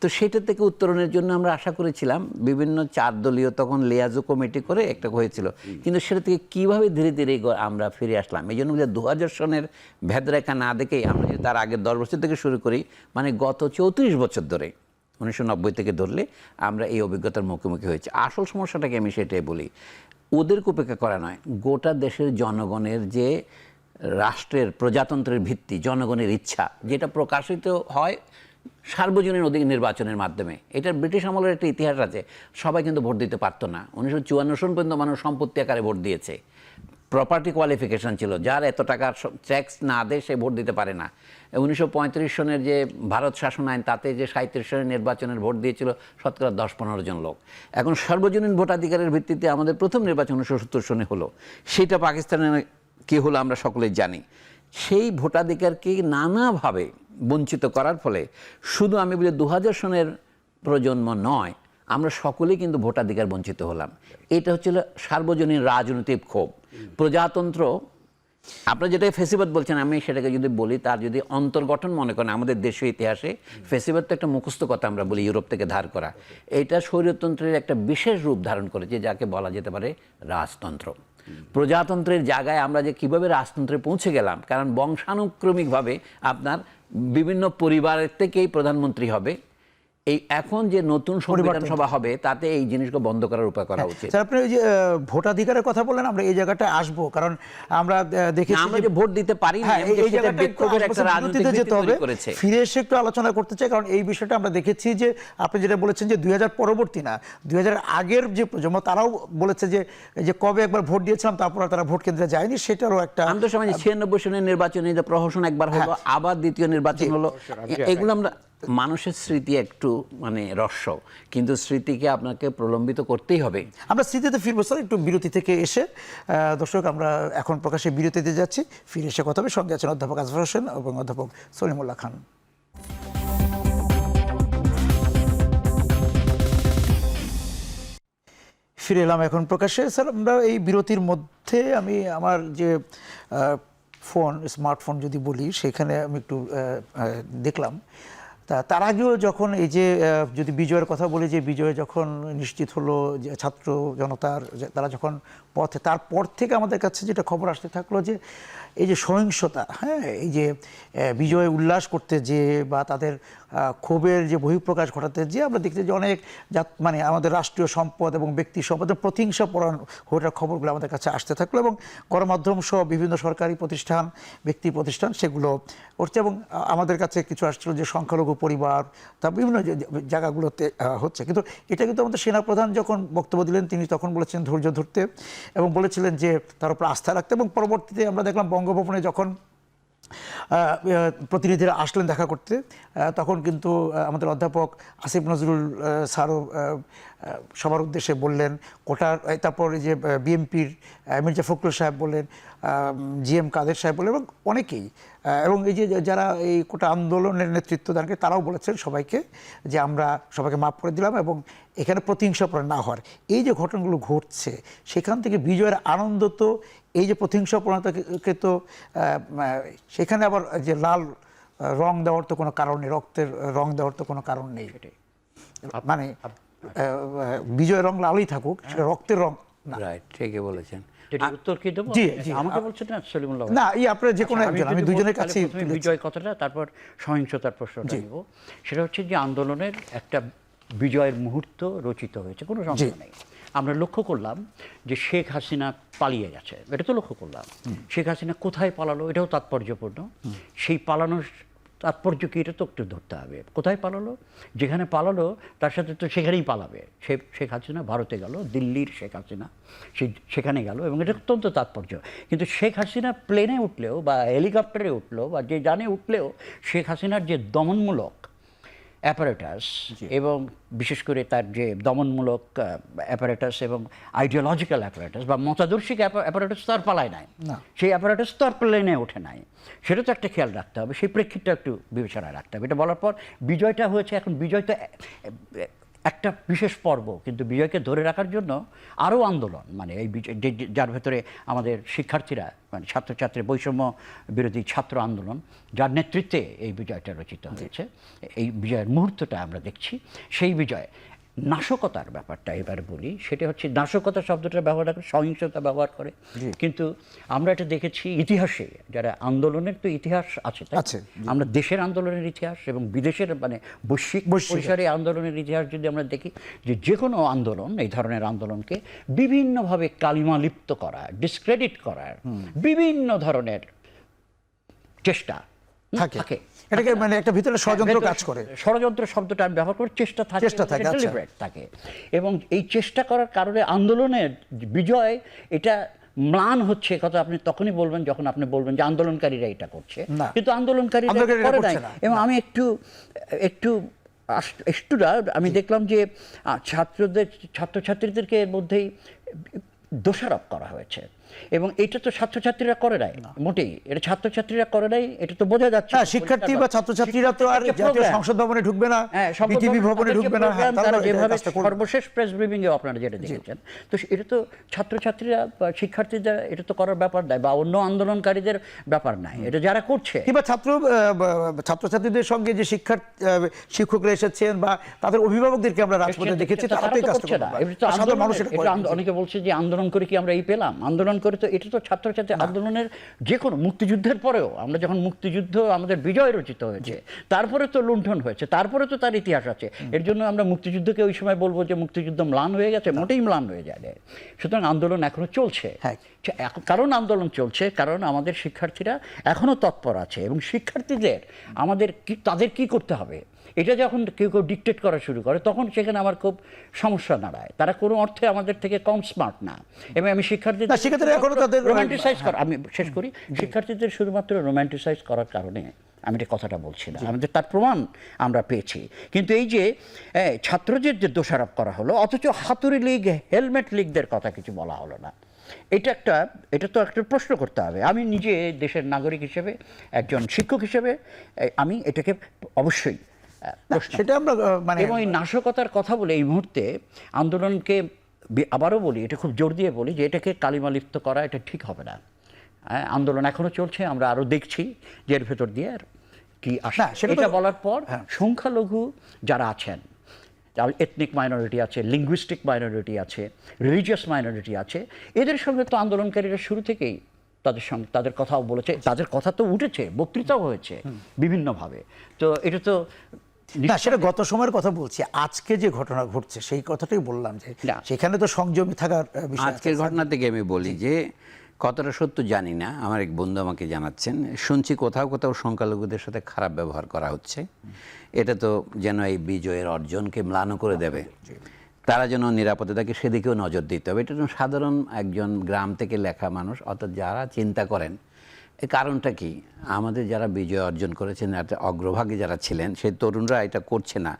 তো সেটা থেকে উত্তরণের জন্য আমরা আশা করেছিলাম বিভিন্ন 4 দলীয় তখন লিয়াজো কমিটি করে একটা হয়েছিল, কিন্তু সেটা থেকে কীভাবে ধীরে ধীরে আমরা ফিরে আসলাম। এই জন্য 2000 সনের ভেদরেখা না দেখেই আমরা যদি তার আগের 10 বছর থেকে শুরু করি, মানে গত 34 বছর ধরে 1990 থেকে ধরলে আমরা এই অভিজ্ঞতার মুখোমুখি হয়েছি। আসল সমস্যাটাকে আমি সেটাই বলি, ওদেরকে উপেক্ষা করা নয়, গোটা দেশের জনগণের যে রাষ্ট্রের প্রজাতন্ত্রের ভিত্তি, জনগণের ইচ্ছা, যেটা প্রকাশিত হয় সার্বজনীন অধিকার নির্বাচনের মাধ্যমে। এটার ব্রিটিশ আমলের একটা ইতিহাস আছে, সবাই কিন্তু ভোট দিতে পারতো না। 1954 সন পর্যন্ত মানুষ সম্পত্তি আকারে ভোট দিয়েছে, প্রপার্টি কোয়ালিফিকেশন ছিল, যার এত টাকার ট্যাক্স না দেয় সে ভোট দিতে পারে না। 1935 সনের যে ভারত শাসন আইন, তাতে যে 37 সনের নির্বাচনের ভোট দিয়েছিল শতকরা 10-15 জন লোক। এখন সার্বজনীন ভোটাধিকারের ভিত্তিতে আমাদের প্রথম নির্বাচন 1970 সনে হলো, সেটা পাকিস্তানে কী হলো আমরা সকলেই জানি। সেই ভোটাধিকারকে নানাভাবে বঞ্চিত করার ফলে শুধু আমি বলি 2000 সনের প্রজন্ম নয়, আমরা সকলেই কিন্তু ভোটাধিকার বঞ্চিত হলাম। এটা হচ্ছিল সার্বজনীন রাজনৈতিক ক্ষোভ। প্রজাতন্ত্র, আপনারা যেটা ফেসিবাদ বলছেন, আমি সেটাকে যদি বলি, তার যদি অন্তর্গঠন মনে করেন আমাদের দেশীয় ইতিহাসে, ফেসিবাদ তো একটা মুখস্থ কথা আমরা বলি, ইউরোপ থেকে ধার করা। এইটা স্বৈরতন্ত্রের একটা বিশেষ রূপ ধারণ করেছে, যাকে বলা যেতে পারে রাজতন্ত্র। প্রজাতন্ত্রের জায়গায় আমরা যে কীভাবে রাজতন্ত্রে পৌঁছে গেলাম, কারণ বংশানুক্রমিকভাবে আপনার বিভিন্ন পরিবারের থেকেই প্রধানমন্ত্রী হবে। এই এখন যে নতুন সংবিধান সভা হবে, তাতে এই জিনিসগুলো বন্ধ করার উপায় করা উচিত। আপনি ওই যে ভোটাধিকারের কথা বললেন, আমরা এই জায়গাটা আসবো, কারণ আমরা দেখেছি আমরা যে ভোট দিতে পারি না, এই জায়গাটা বিক্ষোভের একটা রাজনীতিতে যেতে হবে। ফিরে এসে একটু আলোচনা করতে চাই, কারণ এই বিষয়টা আমরা দেখেছি যে আপনি যেটা বলেছেন যে 2000 পরবর্তী না, 2000 আগের যে প্রজন্ম, তারাও বলেছে যে কবে একবার ভোট দিয়েছিলাম, তারপর তারা ভোট কেন্দ্রে যায়নি। সেটারও একটা আমরা সময় 96 সনের নির্বাচনে যে প্রহসন একবার হলো, আবার দ্বিতীয় নির্বাচন হলো, এগুলো আমরা মানুষের স্মৃতি একটু মানে রস্য, কিন্তু স্মৃতিকে আপনাকে প্রলম্বিত করতেই হবে। আমরা স্মৃতিতে ফিরবো স্যার, একটু বিরতি থেকে এসে। দর্শক, আমরা এখন প্রকাশ্যে বিরতিতে যাচ্ছি, ফিরে এসে কথা হবে। সঙ্গে আছেন অধ্যাপক আসফার হোসেন এবং অধ্যাপক সলিমুল্লাহ খান। ফিরে এলাম এখন প্রকাশ্যে। স্যার, আমরা এই বিরতির মধ্যে আমি আমার যে স্মার্টফোন যদি বলি, সেখানে আমি একটু দেখলাম, তার আগেও যখন এই যে যদি বিজয়ের কথা বলি, যে বিজয় যখন নিশ্চিত হলো, যে ছাত্র জনতার তারা যখন পথে, তারপর থেকে আমাদের কাছে যেটা খবর আসতে থাকলো যে এই যে সহিংসতা, হ্যাঁ, এই যে বিজয় উল্লাস করতে যে বা তাদের ক্ষোভের যে বহিঃপ্রকাশ ঘটাতে যে আমরা দেখছি যে অনেক মানে আমাদের রাষ্ট্রীয় সম্পদ এবং ব্যক্তি সম্পদের প্রতিহিংসা পরায়ণ হওয়ার খবরগুলো আমাদের কাছে আসতে থাকলো, এবং গণমাধ্যম সহ বিভিন্ন সরকারি প্রতিষ্ঠান, ব্যক্তি প্রতিষ্ঠান সেগুলো করছে, এবং আমাদের কাছে কিছু আসছিল যে সংখ্যালঘু পরিবার, তা বিভিন্ন জায়গাগুলোতে হচ্ছে। কিন্তু এটা কিন্তু আমাদের সেনাপ্রধান যখন বক্তব্য দিলেন, তিনি তখন বলেছেন ধৈর্য ধরতে, এবং বলেছিলেন যে তার উপর আস্থা রাখতে। এবং পরবর্তীতে আমরা দেখলাম বঙ্গভবনে যখন প্রতিনিধিরা আসলেন দেখা করতে, তখন কিন্তু আমাদের অধ্যাপক আসিফ নজরুল স্যারও সবার উদ্দেশ্যে বললেন, কোটার, তারপর এই যে বিএনপির মির্জা ফখরুল সাহেব বললেন, জিএম কাদের সাহেব বললেন, এবং অনেকেই, এবং এই যে যারা এই কোটা আন্দোলনের নেতৃত্ব দান করে, তারাও বলেছেন সবাইকে যে আমরা সবাইকে মাফ করে দিলাম, এবং এখানে প্রতিহিংসা না হওয়ার। এই যে ঘটনাগুলো ঘটছে, সেখান থেকে বিজয়ের আনন্দ তো এই যে প্রতিহিংসা প্রণতাকে তো সেখানে আবার যে লাল রং দেওয়ার তো কোনো কারণ নেই, রক্তের রং দেওয়ার তো কোনো কারণ নেই। মানে বিজয়ের রং লালই থাকুক, সেটা রক্তের রং না। রাইট, ঠিকই বলেছেন। উত্তর কি দেবো? জি, জি, আমাকে বলছেন না সলিমুল্লাহ? না, আপনারা যে কোনো একজন, আমি দুজনের কাছে বিজয় কথাটা, তারপর সহিংসতার প্রশ্নটা নিব। সেটা হচ্ছে যে আন্দোলনের একটা বিজয়ের মুহূর্ত রচিত হয়েছে, কোনো সন্দেহ নেই। আমরা লক্ষ্য করলাম যে শেখ হাসিনা পালিয়ে গেছে, এটা তো লক্ষ্য করলাম। শেখ হাসিনা কোথায় পালালো, এটাও তাৎপর্যপূর্ণ। সেই পালানোর তাৎপর্য কি এটা তো একটু ধরতে হবে। কোথায় পালালো? যেখানে পালালো তার সাথে তো সেখানেই পালাবে। শেখ হাসিনা ভারতে গেল, দিল্লির শেখ হাসিনা সেখানে গেল, এবং এটা অত্যন্ত তাৎপর্য। কিন্তু শেখ হাসিনা প্লেনে উঠলেও বা হেলিকপ্টারে উঠলেও বা যে যানে উঠলেও শেখ হাসিনার যে দমনমূলক অ্যাপারেটাস এবং বিশেষ করে তার যে দমনমূলক অ্যাপারেটাস এবং আইডিওলজিক্যাল অ্যাপারেটাস বা মতাদর্শিক অ্যাপারেটাস তো আর পালায় নাই, সেই অ্যাপারেটাস তো আর প্লেনে ওঠে নাই। সেটা তো একটা খেয়াল রাখতে হবে, সেই প্রেক্ষিতটা একটু বিবেচনায় রাখতে হবে। এটা বলার পর বিজয়টা হয়েছে, এখন বিজয় তো একটা বিশেষ পর্ব, কিন্তু বিজয়কে ধরে রাখার জন্য আরও আন্দোলন, মানে এই বিজয় যার ভেতরে আমাদের শিক্ষার্থীরা, মানে ছাত্রছাত্রী বৈষম্য বিরোধী ছাত্র আন্দোলন, যার নেতৃত্বে এই বিজয়টা রচিত হয়েছে, এই বিজয়ের মুহূর্তটা আমরা দেখছি। সেই বিজয় নাশকতার ব্যাপারটা এবার বলি, সেটা হচ্ছে নাশকতা শব্দটা ব্যবহার করে, সহিংসতা ব্যবহার করে, কিন্তু আমরা এটা দেখেছি ইতিহাসে, যারা আন্দোলনের তো ইতিহাস আছে, আমরা দেশের আন্দোলনের ইতিহাস এবং বিদেশের মানে বৈশ্বিক পরিসরে আন্দোলনের ইতিহাস যদি আমরা দেখি, যে কোনো আন্দোলন, এই ধরনের আন্দোলনকে বিভিন্নভাবে কালিমালিপ্ত করা, ডিসক্রেডিট করার বিভিন্ন ধরনের চেষ্টা থাকে। এটাকে মানে একটা ভিতরে ষড়যন্ত্র কাজ করে, ষড়যন্ত্র শব্দটা আমি ব্যবহার করি, চেষ্টা থাকে, এবং এই চেষ্টা করার কারণে আন্দোলনের বিজয় এটা ম্লান হচ্ছে। কথা আপনি তখনই বলবেন যখন আপনি বলবেন যে আন্দোলনকারীরা এটা করছে, কিন্তু আন্দোলনকারীরা করে নাই। এবং আমি একটু আমি দেখলাম যে ছাত্রছাত্রীদেরকে এর মধ্যেই দোষারোপ করা হয়েছে, এবং এটা তো ছাত্রছাত্রীরা করে নাই মোটেই, এটা ছাত্রছাত্রীরা করে নাই, এটা তো বোঝা যাচ্ছে। শিক্ষার্থী বা ছাত্রছাত্রীরা তো আর জাতীয় সংসদ ভবনে ঢুকবে না, বিটিভি ভবনে ঢুকবে না, তারা যেভাবে সর্বশেষ প্রেস ব্রিফিং এ আপনারা যেটা দেখেছেন, তো এটা তো ছাত্রছাত্রীরা বা শিক্ষার্থীরা এটা তো করার ব্যাপার নাই, বা অন্য আন্দোলনকারীদের ব্যাপার নাই, এটা যারা করছে। কিংবা ছাত্রছাত্রীদের সঙ্গে যে শিক্ষকরা এসেছেন বা তাদের অভিভাবকদেরকে আমরা রাজপথে দেখেছি, তারা তো করছে না। অনেকে বলছে যে আন্দোলন করে কি আমরা এই পেলাম? আন্দোলন করে তো এটা তো ছাত্রছাত্রী আন্দোলনের যে কোনো মুক্তিযুদ্ধের পরেও, আমরা যখন মুক্তিযুদ্ধ আমাদের বিজয় রচিত হয়েছে, তারপরে তো লুণ্ঠন হয়েছে, তারপরে তো তার ইতিহাস আছে। এর জন্য আমরা মুক্তিযুদ্ধকে ওই সময় বলবো যে মুক্তিযুদ্ধ ম্লান হয়ে গেছে? মোটেই ম্লান হয়ে যায়। সুতরাং আন্দোলন এখনো চলছে। কারণ আন্দোলন চলছে, কারণ আমাদের শিক্ষার্থীরা এখনো তৎপর আছে, এবং শিক্ষার্থীদের তাদের কি করতে হবে এটা যখন কেউ ডিকটেট করা শুরু করে, তখন সেখানে আমার খুব সমস্যা দাঁড়ায়। তারা কোনো অর্থে আমাদের থেকে কম স্মার্ট না, এবং আমি শিক্ষার্থীদের রোম্যান্টিসাইজ করা, আমি শেষ করি, শিক্ষার্থীদের শুধুমাত্র রোম্যান্টিসাইজ করার কারণে আমি এটা কথাটা বলছি না, আমাদের তার প্রমাণ আমরা পেয়েছি। কিন্তু এই যে ছাত্রদের যে দোষারোপ করা হলো, অথচ হাতুড়ি লীগ, হেলমেট লীগদের কথা কিছু বলা হলো না, এটা তো একটা প্রশ্ন করতে হবে। আমি নিজে দেশের নাগরিক হিসেবে, একজন শিক্ষক হিসেবে, আমি এটাকে অবশ্যই সেটা আমরা মানে, এবং এই নাশকতার কথা বলে এই মুহূর্তে আন্দোলনকে আবারও বলি, এটা খুব জোর দিয়ে বলি যে এটাকে কালিমালিপ্ত করা এটা ঠিক হবে না। আন্দোলন এখনো চলছে, আমরা আরো দেখছি যে এর ভেতর দিয়ে আর কি আসে। সেটা বলার পর সংখ্যালঘু যারা আছেন, এথনিক মাইনরিটি আছে, লিঙ্গুইস্টিক মাইনরিটি আছে, রিলিজিয়াস মাইনরিটি আছে, এদের সঙ্গে তো আন্দোলনকারীরা শুরু থেকেই তাদের কথাও বলেছে, তাদের কথা তো উঠেছে, বক্তৃতাও হয়েছে বিভিন্নভাবে। তো এটা তো সেটা গত সময়ের কথা বলছি, আজকে যে ঘটনা ঘটছে সেই কথাটাই বললাম, যে সেখানে তো সংযমী থাকার বিষয়। আজকের ঘটনা থেকে আমি বলি যে কতটা সত্য জানি না, আমার এক বন্ধু আমাকে জানাচ্ছেন, শুনছি কোথাও কোথাও সংখ্যালঘুদের সাথে খারাপ ব্যবহার করা হচ্ছে। এটা তো যেন এই বিজয়ের অর্জনকে ম্লান করে দেবে, তারা যেন নিরাপদে থাকে সেদিকেও নজর দিতে হবে। এটা সাধারণ একজন গ্রাম থেকে লেখা মানুষ, অর্থাৎ যারা চিন্তা করেন এর কারণটা কি, আমাদের যারা বিজয় অর্জন করেছেন, অগ্রভাগে যারা ছিলেন, সেই তরুণরা এটা করছে না।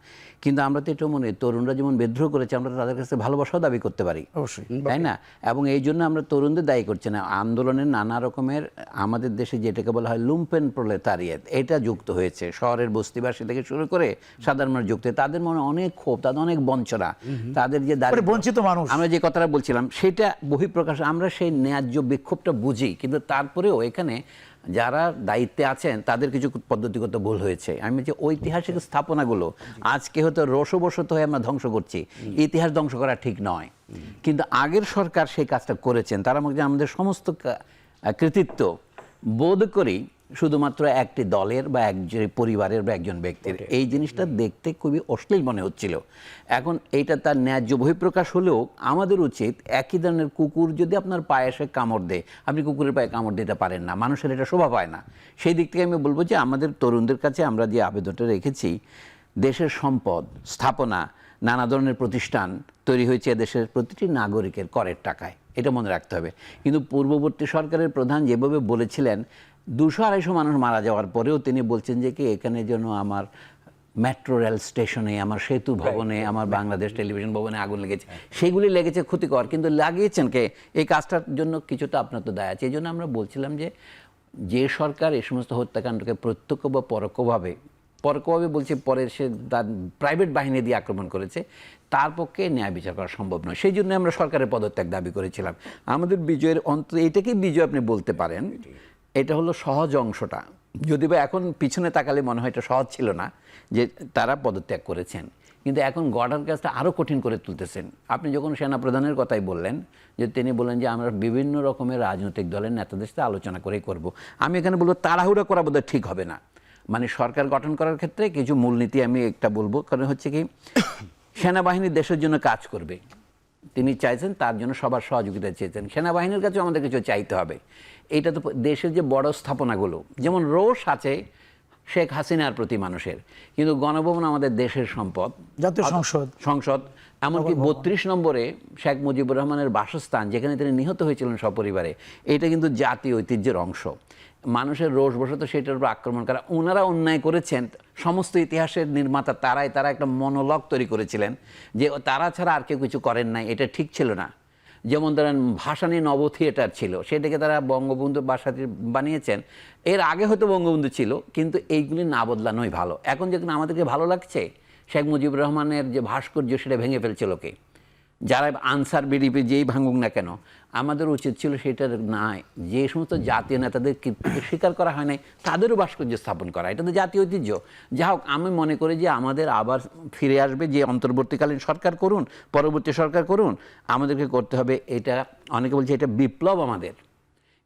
কিন্তু আমরা তো এটা মনে, তরুণরা যেমন বিদ্রোহ করেছে, আমরা তাদের কাছে ভালোবাসাও দাবি করতে পারি, অবশ্যই, তাই না? এবং এই জন্য আমরা তরুণদের দায়ী করছি না। আন্দোলনের নানা রকমের আমাদের দেশে যেটাকে বলা হয় লুম্পেন প্রলেতারিয়েত, এটা যুক্ত হয়েছে। শহরের বস্তিবাসী থেকে শুরু করে সাধারণ মানুষ যুক্ত, তাদের মনে অনেক ক্ষোভ, তাদের অনেক বঞ্চনা, তাদের যে বঞ্চিত মানুষ, আমরা যে কথাটা বলছিলাম সেটা বহিঃপ্রকাশ, আমরা সেই ন্যায্য বিক্ষোভটা বুঝি। কিন্তু তারপরেও এখানে যারা দায়িত্বে আছেন তাদের কিছু পদ্ধতিগত ভুল হয়েছে। আমি বলছি ঐতিহাসিক স্থাপনাগুলো আজকে হয়তো রসবশত হয়ে আমরা ধ্বংস করছি, ইতিহাস ধ্বংস করা ঠিক নয়। কিন্তু আগের সরকার সেই কাজটা করেছেন, তারা আমাদের সমস্ত কৃতিত্ব বোধ করি শুধুমাত্র একটি দলের বা একজন পরিবারের বা একজন ব্যক্তির। এই জিনিসটা দেখতে খুবই অশ্লীল মনে হচ্ছিল। এখন এইটা তার ন্যায্য বহিঃপ্রকাশ হলেও আমাদের উচিত, একই ধরনের কুকুর যদি আপনার পায়ে এসে কামড় দেয়, আপনি কুকুরের পায়ে কামড় দিতে পারেন না, মানুষের এটা শোভা পায় না। সেই দিক থেকে আমি বলবো যে আমাদের তরুণদের কাছে আমরা যে আবেদনটা রেখেছি, দেশের সম্পদ, স্থাপনা, নানা ধরনের প্রতিষ্ঠান তৈরি হয়েছে দেশের প্রতিটি নাগরিকের করের টাকায়, এটা মনে রাখতে হবে। কিন্তু পূর্ববর্তী সরকারের প্রধান যেভাবে বলেছিলেন, 200-250 মানুষ মারা যাওয়ার পরেও তিনি বলছেন যে কি এখানে যেন আমার মেট্রো রেল স্টেশনে, আমার সেতু ভবনে, আমার বাংলাদেশ টেলিভিশন ভবনে আগুন লেগেছে, সেগুলি লেগেছে ক্ষতিকর, কিন্তু লাগিয়েছেন কে? এই কাজটার জন্য কিছুটা আপনার তো দায় আছে। এই জন্য আমরা বলছিলাম যে সরকার এই সমস্ত হত্যাকাণ্ডকে প্রত্যক্ষ বা পরোক্ষভাবে বলছি, পরে সে তার প্রাইভেট বাহিনী দিয়ে আক্রমণ করেছে, তার পক্ষে ন্যায় বিচার করা সম্ভব নয়। সেই জন্য আমরা সরকারের পদত্যাগ দাবি করেছিলাম। আমাদের বিজয়ের অন্তত এটাকেই বিজয় আপনি বলতে পারেন। এটা হলো সহজ অংশটা, যদি বা এখন পিছনে তাকালে মনে হয় এটা সহজ ছিল না যে তারা পদত্যাগ করেছেন, কিন্তু এখন গড়ার কাজটা আরও কঠিন করে তুলতেছেন। আপনি যখন সেনাপ্রধানের কথাই বললেন, যে তিনি বললেন যে আমরা বিভিন্ন রকমের রাজনৈতিক দলের নেতাদের সাথে আলোচনা করেই করব, আমি এখানে বলবো তাড়াহুড়া করা বোধহয় ঠিক হবে না। মানে সরকার গঠন করার ক্ষেত্রে কিছু মূলনীতি আমি একটা বলবো, কারণ হচ্ছে কি সেনাবাহিনী দেশের জন্য কাজ করবে, তিনি চাইছেন, তার জন্য সবার সহযোগিতা চেয়েছেন। সেনাবাহিনীর কাছেও আমাদের কিছু চাইতে হবে। এইটা তো দেশের যে বড় স্থাপনাগুলো, যেমন রোষ আছে শেখ হাসিনার প্রতি মানুষের, কিন্তু গণভবন আমাদের দেশের সম্পদ, জাতীয় সংসদ, এমনকি 32 নম্বরে শেখ মুজিবুর রহমানের বাসস্থান, যেখানে তিনি নিহত হয়েছিলেন সপরিবারে, এটা কিন্তু জাতীয় ঐতিহ্যের অংশ। মানুষের রোষবশত সেটার উপর আক্রমণ করা, ওনারা অন্যায় করেছেন, সমস্ত ইতিহাসের নির্মাতা তারা একটা মনোলগ তৈরি করেছিলেন যে তারা ছাড়া আর কেউ কিছু করেন নাই, এটা ঠিক ছিল না। যেমন ধরেন ভাসানী নব থিয়েটার ছিল, সেটাকে তারা বঙ্গবন্ধু বাসাতে বানিয়েছেন। এর আগে হয়তো বঙ্গবন্ধু ছিল, কিন্তু এইগুলি না বদলানোই ভালো। এখন যেখানে আমাদেরকে ভালো লাগছে, শেখ মুজিবুর রহমানের যে ভাস্কর্য সেটা ভেঙে ফেলছিল কে? যারা আনসার বিডিপি যেই ভাঙুক না কেন, আমাদের উচিত ছিল সেটার নাই, যে সমস্ত জাতীয় নেতাদের স্বীকার করা হয় নাই তাদেরও ভাস্কর্য স্থাপন করা, এটা তো জাতীয় ঐতিহ্য। যা হোক, আমি মনে করি যে আমাদের আবার ফিরে আসবে, যে অন্তর্বর্তীকালীন সরকার করুন, পরবর্তী সরকার করুন, আমাদেরকে করতে হবে এটা। অনেকে বলছে এটা বিপ্লব আমাদের,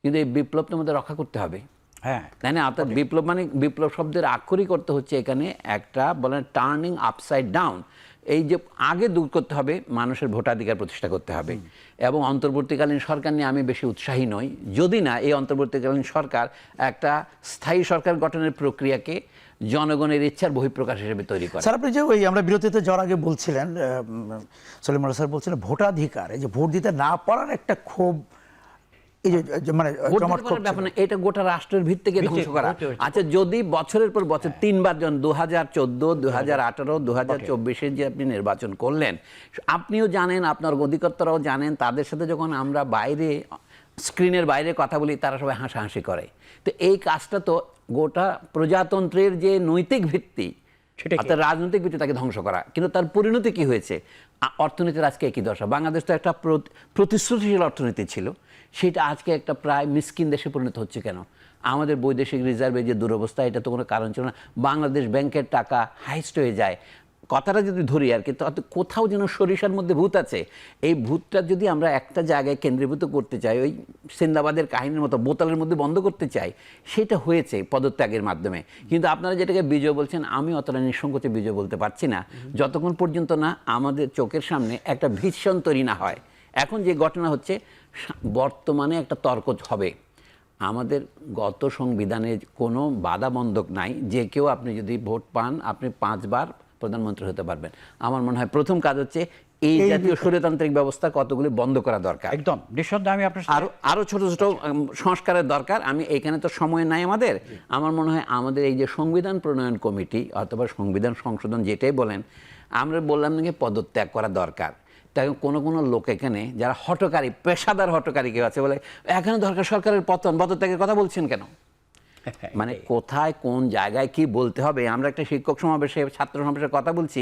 কিন্তু এই বিপ্লব তো আমাদের রক্ষা করতে হবে। হ্যাঁ, তাই না? অর্থাৎ বিপ্লব মানে বিপ্লব শব্দের আক্ষরিক করতে হচ্ছে এখানে একটা বলেন টার্নিং আপসাইড ডাউন। এই যে আগে দূর করতে হবে, মানুষের ভোটাধিকার প্রতিষ্ঠা করতে হবে। এবং অন্তর্বর্তীকালীন সরকার নিয়ে আমি বেশি উৎসাহী নই, যদি না এই অন্তর্বর্তীকালীন সরকার একটা স্থায়ী সরকার গঠনের প্রক্রিয়াকে জনগণের ইচ্ছার বহিঃপ্রকাশ হিসেবে তৈরি করে। স্যার, আপনি যে ওই আমরা বিরতিতে যাওয়ার আগে বলছিলেন, সলিমুল্লাহ স্যার বলছিলেন ভোটাধিকার, এই যে ভোট দিতে না পারার একটা ক্ষোভ, এই যে মানে এটা গোটা রাষ্ট্রের ভিত্তিকে ধ্বংস করা। আচ্ছা, যদি বছরের পর বছর 3 বার, যখন 2014, 2018, 2024 যে আপনি নির্বাচন করলেন, আপনিও জানেন, আপনার অধিকর্তারাও জানেন, তাদের সাথে যখন আমরা বাইরে স্ক্রিনের বাইরে কথা বলি, তারা সবাই হাসাহাসি করে। তো এই কাজটা তো গোটা প্রজাতন্ত্রের যে নৈতিক ভিত্তি, অর্থাৎ রাজনৈতিক ভিত্তি, তাকে ধ্বংস করা। কিন্তু তার পরিণতি কি হয়েছে? অর্থনীতির আজকে একই দশা। বাংলাদেশ তো একটা প্রতিশ্রুতিশীল অর্থনীতি ছিল, সেটা আজকে একটা প্রায় মিসকিন দেশে পরিণত হচ্ছে কেন? আমাদের বৈদেশিক রিজার্ভের যে দুরবস্থা, এটা তো কোনো কারণ ছিল না। বাংলাদেশ ব্যাংকের টাকা হাইস্ট হয়ে যায়, কথাটা যদি ধরি আর কি, তো কোথাও যেন সরিষার মধ্যে ভূত আছে। এই ভূতটা যদি আমরা একটা জায়গায় কেন্দ্রীভূত করতে চাই, ওই সিন্দাবাদের কাহিনীর মতো বোতলের মধ্যে বন্ধ করতে চাই, সেটা হয়েছে পদত্যাগের মাধ্যমে। কিন্তু আপনারা যেটাকে বিজয় বলছেন, আমি অতটা নিঃসংকোচে বিজয় বলতে পারছি না, যতক্ষণ পর্যন্ত না আমাদের চোখের সামনে একটা ভীষণ তৈরি না হয়। এখন যে ঘটনা হচ্ছে, বর্তমানে একটা তর্ক হবে, আমাদের গত সংবিধানে কোনো বাধাবন্ধক নাই, যে কেউ আপনি যদি ভোট পান, আপনি 5 বার প্রধানমন্ত্রী হতে পারবেন। আমার মনে হয় প্রথম কাজ হচ্ছে এই জাতীয় স্বৈরতান্ত্রিক ব্যবস্থা কতগুলি বন্ধ করা দরকার। একদম নিঃসন্দেহে আমি আপনার আরো ছোট ছোট সংস্কারের দরকার। আমি এখানে তো সময় নাই আমাদের। আমার মনে হয় আমাদের এই যে সংবিধান প্রণয়ন কমিটি অথবা সংবিধান সংশোধন যেটাই বলেন, আমরা বললাম নাকি পদত্যাগ করা দরকার। তাই কোনো লোক এখানে যারা হঠকারী, পেশাদার হঠকারী কেউ আছে, বলে এখানে দরকার সরকারের পদত্যাগের কথা বলছেন কেন? মানে কোথায় কোন জায়গায় কি বলতে হবে? আমরা একটা শিক্ষক সমাবেশে, ছাত্র সমাবেশের কথা বলছি,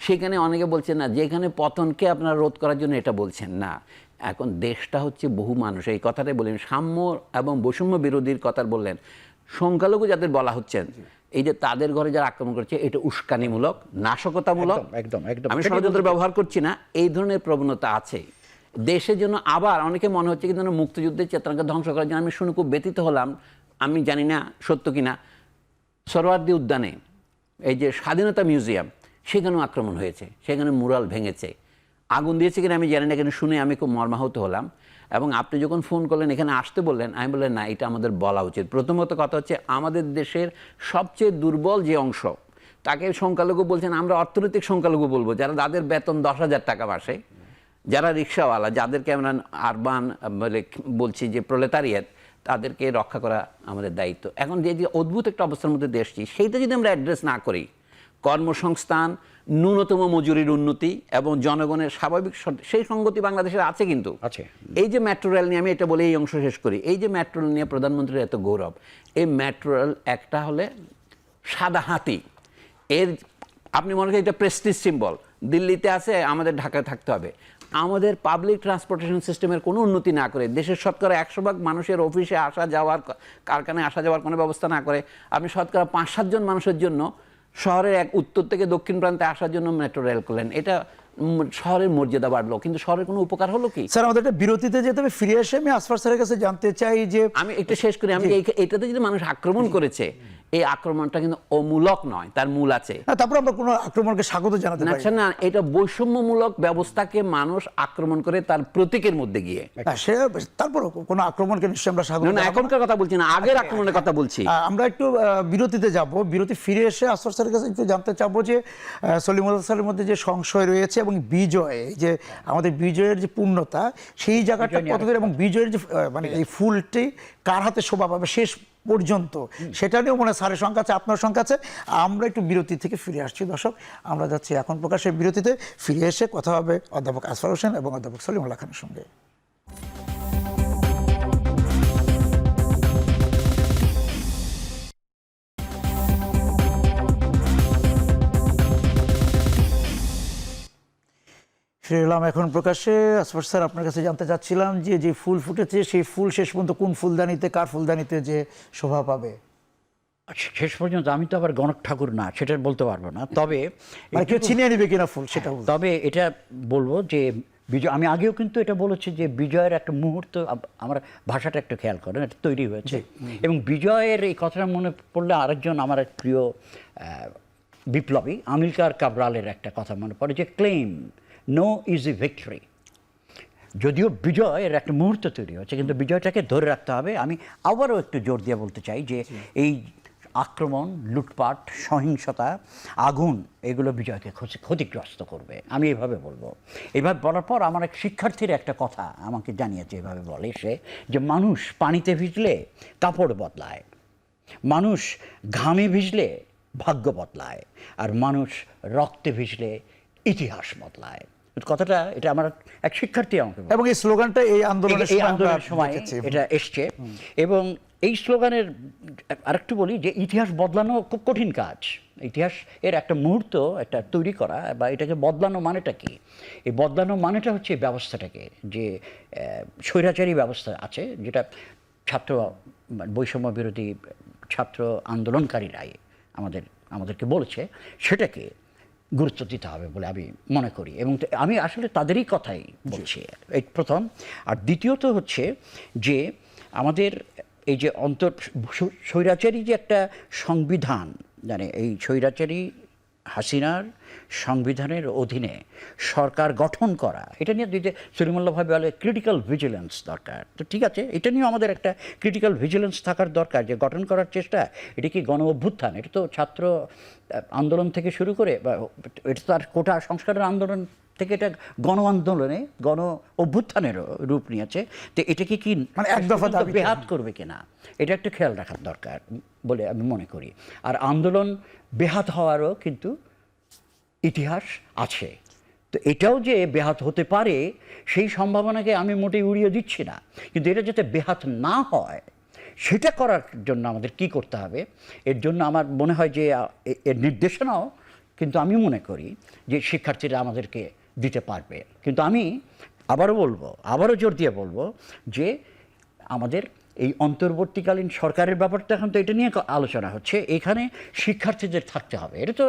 সেখানে অনেকে বলছেন না, যেখানে পতনকে আপনারা রোধ করার জন্য এটা বলছেন না। এখন দেশটা হচ্ছে বহু মানুষ, এই কথাটাই বললেন, সাম্য এবং বৈষম্য বিরোধীর কথা বললেন, সংখ্যালঘু যাদের বলা হচ্ছেন, এই যে তাদের ঘরে যারা আক্রমণ করছে, এটা উস্কানিমূলক, নাশকতামূলক। একদম আমি ষড়যন্ত্র ব্যবহার করছি না, এই ধরনের প্রবণতা আছে দেশের জন্য। আবার অনেকে মনে হচ্ছে কিন্তু মুক্তিযুদ্ধের চেতনাকে ধ্বংস করার জন্য। আমি শুনে খুব ব্যথিত হলাম, আমি জানি না সত্য কিনা, সরোয়ার্দী উদ্যানে এই যে স্বাধীনতা মিউজিয়াম, সেখানেও আক্রমণ হয়েছে, সেখানে মুরাল ভেঙেছে, আগুন দিয়েছে কিনা আমি জানি না, কিন্তু শুনে আমি খুব মর্মাহত হলাম। এবং আপনি যখন ফোন করলেন এখানে আসতে বললেন, আমি বললেন না, এটা আমাদের বলা উচিত। প্রথমত কথা হচ্ছে, আমাদের দেশের সবচেয়ে দুর্বল যে অংশ, তাকে সংখ্যালঘু বলছেন, আমরা অর্থনৈতিক সংখ্যালঘু বলবো, যারা তাদের বেতন 10,000 টাকা মাসে, যারা রিক্সাওয়ালা, যাদেরকে আমরা আরবান বলছি যে প্রলেতারিয়েত, তাদেরকে রক্ষা করা আমাদের দায়িত্ব। এখন যে অদ্ভুত একটা অবস্থার মধ্যে দেশটি, সেইটা যদি আমরা অ্যাড্রেস না করি, কর্মসংস্থান, ন্যূনতম মজুরির উন্নতি এবং জনগণের স্বাভাবিক সেই সঙ্গতি বাংলাদেশের আছে। কিন্তু আছে। এই যে মেট্রো রেল নিয়ে, আমি এটা বলে এই অংশ শেষ করি, এই যে মেট্রো রেল নিয়ে প্রধানমন্ত্রীর এত গৌরব, এই মেট্রো রেল একটা হলে সাদা হাতি, এর আপনি মনে করেন এটা প্রেস্টিজ সিম্বল, দিল্লিতে আছে, আমাদের ঢাকায় থাকতে হবে। আমাদের পাবলিক ট্রান্সপোর্টেশন সিস্টেমের কোনো উন্নতি না করে, দেশের শতকরা 100% মানুষের অফিসে আসা যাওয়ার, কারখানায় আসা যাওয়ার কোনো ব্যবস্থা না করে, আপনি শতকরা 5-7 জন মানুষের জন্য শহরের এক উত্তর থেকে দক্ষিণ প্রান্তে আসার জন্য মেট্রো রেল করলেন, এটা শহরের মর্যাদা বাড়লো, কিন্তু শহরের কোনো উপকার হলো কি? স্যার আমাদের একটা বিরতিতে যেতে হবে, ফিরে এসে আমি আসফার স্যারের কাছে জানতে চাই যে, আমি একটু শেষ করি, আমি এটাতে যদি মানুষ আক্রমণ করেছে, এই আক্রমণটা কিন্তু অমূলক নয়, তার মূল আছে। তারপর আমরা কোনো আক্রমণকে স্বাগত জানাতে পারি না, এটা বৈষম্যমূলক ব্যবস্থাকে মানুষ আক্রমণ করে তার প্রতীকের মধ্যে গিয়ে। সে তারপর কোনো আক্রমণকে নিশ্চয়ই আমরা স্বাগত না, জানাবো। এখনকার কথা বলছি না, আগের আক্রমণের কথা বলছি। আমরা একটু বিরতিতে যাব, বিরতি ফিরে এসে আসফার স্যারের কাছে একটু জানতে চাবো যে সলিমুল্লাহ স্যারের মধ্যে যে সংশয় রয়েছে এবং বিজয়, যে আমাদের বিজয়ের যে পূর্ণতা, সেই জায়গাটা কতদূর, এবং বিজয়ের যে মানে এই ফুলটি কার হাতে শোভা পাবে শেষ পর্যন্ত, সেটা নিয়েও মনে হয় স্যারের সংখ্যা আছে, আপনার সংখ্যা আছে। আমরা একটু বিরতি থেকে ফিরে আসছি দর্শক, আমরা যাচ্ছি এখন প্রকাশের বিরতিতে। ফিরে এসে কথা হবে অধ্যাপক আসফার হোসেন এবং অধ্যাপক সলিমুল্লাহ খানের সঙ্গে। ফিরে এলাম এখন প্রকাশে। আসফার স্যার, আপনার কাছে জানতে চাচ্ছিলাম যে যে ফুল ফুটেছে, সেই ফুল শেষ পর্যন্ত কোন ফুলদানিতে, কার ফুলদানিতে যে শোভা পাবে? শেষ পর্যন্ত আমি তো আবার গণক ঠাকুর না, সেটা বলতে পারবো না। তবে মানে কেউ চিনিয়ে নিবে কিনা ফুল, সেটা বলতে। তবে এটা বলবো যে বিজয়, আমি আগেও কিন্তু এটা বলেছি যে বিজয়ের একটা মুহূর্ত, আমার ভাষাটা একটু খেয়াল করেন, এটা তৈরি হয়েছে। এবং বিজয়ের এই কথাটা মনে পড়লে আরেকজন আমার এক প্রিয় বিপ্লবী আমিলকার কাবরালের একটা কথা মনে পড়ে, যে ক্লেম নো ইজি ভিক্টরি। যদিও বিজয়ের একটা মুহূর্ত তৈরি হচ্ছে, কিন্তু বিজয়টাকে ধরে রাখতে হবে। আমি আবারও একটু জোর দিয়ে বলতে চাই যে এই আক্রমণ, লুটপাট, সহিংসতা, আগুন, এগুলো বিজয়কে ক্ষতিগ্রস্ত করবে, আমি এইভাবে বলবো। এইভাবে বলার পর আমার এক শিক্ষার্থীর একটা কথা আমাকে জানিয়েছে, এভাবে বলে সে, যে মানুষ পানিতে ভিজলে কাপড় বদলায়, মানুষ ঘামে ভিজলে ভাগ্য বদলায়, আর মানুষ রক্তে ভিজলে ইতিহাস বদলায়। কথাটা এটা আমার এক শিক্ষার্থী আমাকে, এবং এই স্লোগানটা এই আন্দোলনের সময় এটা এসছে। এবং এই স্লোগানের আরেকটু বলি যে ইতিহাস বদলানো খুব কঠিন কাজ। ইতিহাস এর একটা মুহূর্ত একটা তৈরি করা বা এটাকে বদলানো মানেটা কি? এই বদলানো মানেটা হচ্ছে এই ব্যবস্থাটাকে, যে স্বৈরাচারী ব্যবস্থা আছে, যেটা ছাত্র বৈষম্য বিরোধী ছাত্র আন্দোলনকারীরাই আমাদেরকে বলেছে, সেটাকে গুরুত্ব দিতে হবে বলে আমি মনে করি। এবং আমি আসলে তাদেরই কথাই বলছি, এই প্রথম। আর দ্বিতীয়ত হচ্ছে যে আমাদের এই যে স্বৈরাচারী যে একটা সংবিধান, মানে এই স্বৈরাচারী হাসিনার সংবিধানের অধীনে সরকার গঠন করা, এটা নিয়ে যে সলিমুল্লাহ ভাই বলে ক্রিটিক্যাল ভিজিলেন্স দরকার। তো ঠিক আছে, এটা নিয়েও আমাদের একটা ক্রিটিক্যাল ভিজিলেন্স থাকার দরকার, যে গঠন করার চেষ্টা। এটা কি গণ অভ্যুত্থান? এটা তো ছাত্র আন্দোলন থেকে শুরু করে, বা এটা তো আর কোটা সংস্কারের আন্দোলন থেকে এটা গণ আন্দোলনে, গণ অভ্যুত্থানের রূপ নিয়েছে। তো এটাকে কি মানে এক দফা বেহাত করবে কিনা, এটা একটা খেয়াল রাখার দরকার বলে আমি মনে করি। আর আন্দোলন বেহাত হওয়ারও কিন্তু ইতিহাস আছে। তো এটাও যে বেহাত হতে পারে, সেই সম্ভাবনাকে আমি মোটেই উড়িয়ে দিচ্ছি না। কিন্তু এটা যাতে বেহাত না হয়, সেটা করার জন্য আমাদের কি করতে হবে, এর জন্য আমার মনে হয় যে এর নির্দেশনাও কিন্তু আমি মনে করি যে শিক্ষার্থীরা আমাদেরকে দিতে পারবে। কিন্তু আমি আবারও জোর দিয়ে বলবো যে আমাদের এই অন্তর্বর্তীকালীন সরকারের ব্যাপারটা এখন তো এটা নিয়ে আলোচনা হচ্ছে, এখানে শিক্ষার্থীদের থাকতে হবে। এটা তো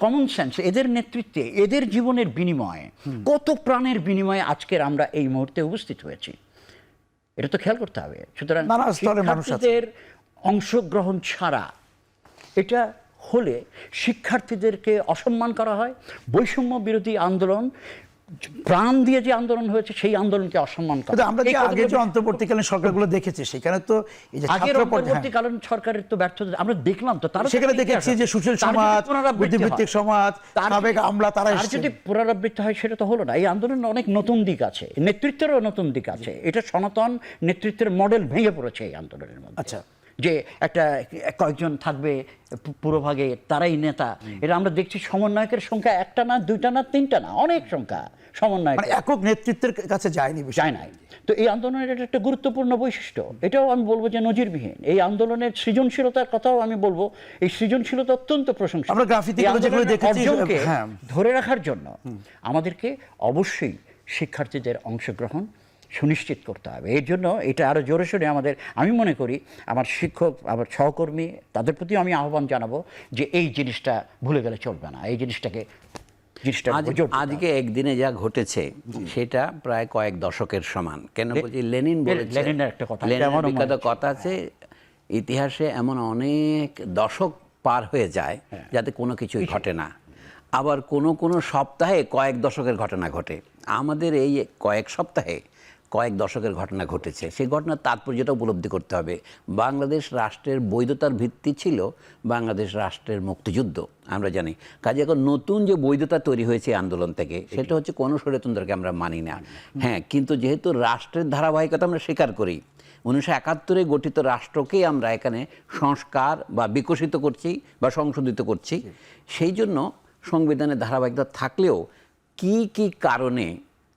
কমন সেন্স, এদের নেতৃত্বে, এদের জীবনের বিনিময়ে, কত প্রাণের বিনিময়ে আজকের আমরা এই মুহূর্তে উপস্থিত হয়েছি, এটা তো খেয়াল করতে হবে। সুতরাং শিক্ষার্থীদের অংশগ্রহণ ছাড়া এটা হলে শিক্ষার্থীদেরকে অসম্মান করা হয়। বৈষম্য বিরোধী আন্দোলন, প্রাণ দিয়ে যে আন্দোলন হয়েছে সেই আন্দোলনকে অসম্মান করা। কিন্তু আমরা যে আগে যে অন্তর্বর্তীকালীন সরকারগুলো দেখেছি সেখানে তো এই যে আগের ছাত্র অন্তর্বর্তীকালীন সরকারের তো ব্যর্থতা আমরা দেখলাম। তো তারা সেখানে দেখেছি যে সুশীল সমাজ, বুদ্ধিবৃত্তিক সমাজ, সাবেক আমলা তারা আর যদি পুনরাবৃত্তি হয় সেটা তো হলো না। এই আন্দোলনের অনেক নতুন দিক আছে, নেতৃত্বেরও নতুন দিক আছে। এটা সনাতন নেতৃত্বের মডেল ভেঙে পড়েছে এই আন্দোলনের মধ্যে। আচ্ছা, যে একটা কয়েকজন থাকবে পুরোভাগে তারাই নেতা, এটা আমরা দেখছি। সমন্বয়কের সংখ্যা একটা না, দুইটা না, তিনটা না, অনেক সংখ্যা সমন্বয়, মানে একক নেতৃত্বের কাছে যায়নি, যায় নাই। তো এই আন্দোলনের এটা একটা গুরুত্বপূর্ণ বৈশিষ্ট্য। এটাও আমি বলবো যে নজিরবিহীন। এই আন্দোলনের সৃজনশীলতার কথাও আমি বলবো, এই সৃজনশীলতা অত্যন্ত প্রশংসনীয়। আমরা গ্রাফিতিগুলো যেগুলো দেখেছি, হ্যাঁ, ধরে রাখার জন্য আমাদেরকে অবশ্যই শিক্ষার্থীদের অংশগ্রহণ সুনিশ্চিত করতে হবে। এর জন্য এটা আরো জোরে সোরে আমাদের, আমি মনে করি আমার শিক্ষক, আমার সহকর্মী, তাদের প্রতি আমি আহ্বান জানাবো যে এই জিনিসটা ভুলে গেলে চলবে না। এই জিনিসটা আজকে একদিনে যা ঘটেছে সেটা প্রায় কয়েক দশকের সমান। কেন বলছি, লেনিনের একটা কথা, লেনিনের বিখ্যাত কথা আছে, ইতিহাসে এমন অনেক দশক পার হয়ে যায় যাতে কোনো কিছুই ঘটে না, আবার কোনো সপ্তাহে কয়েক দশকের ঘটনা ঘটে। আমাদের এই কয়েক সপ্তাহে কয়েক দশকের ঘটনা ঘটেছে। সেই ঘটনার তাৎপর্যটা উপলব্ধি করতে হবে। বাংলাদেশ রাষ্ট্রের বৈধতার ভিত্তি ছিল বাংলাদেশ রাষ্ট্রের মুক্তিযুদ্ধ, আমরা জানি। কাজে এখন নতুন যে বৈধতা তৈরি হয়েছে আন্দোলন থেকে, সেটা হচ্ছে কোনো ষড়যন্ত্রকে আমরা মানি না। হ্যাঁ, কিন্তু যেহেতু রাষ্ট্রের ধারাবাহিকতা আমরা স্বীকার করি, 1971 গঠিত রাষ্ট্রকেই আমরা এখানে সংস্কার বা বিকশিত করছি বা সংশোধিত করছি। সেই জন্য সংবিধানের ধারাবাহিকতা থাকলেও কি কি কারণে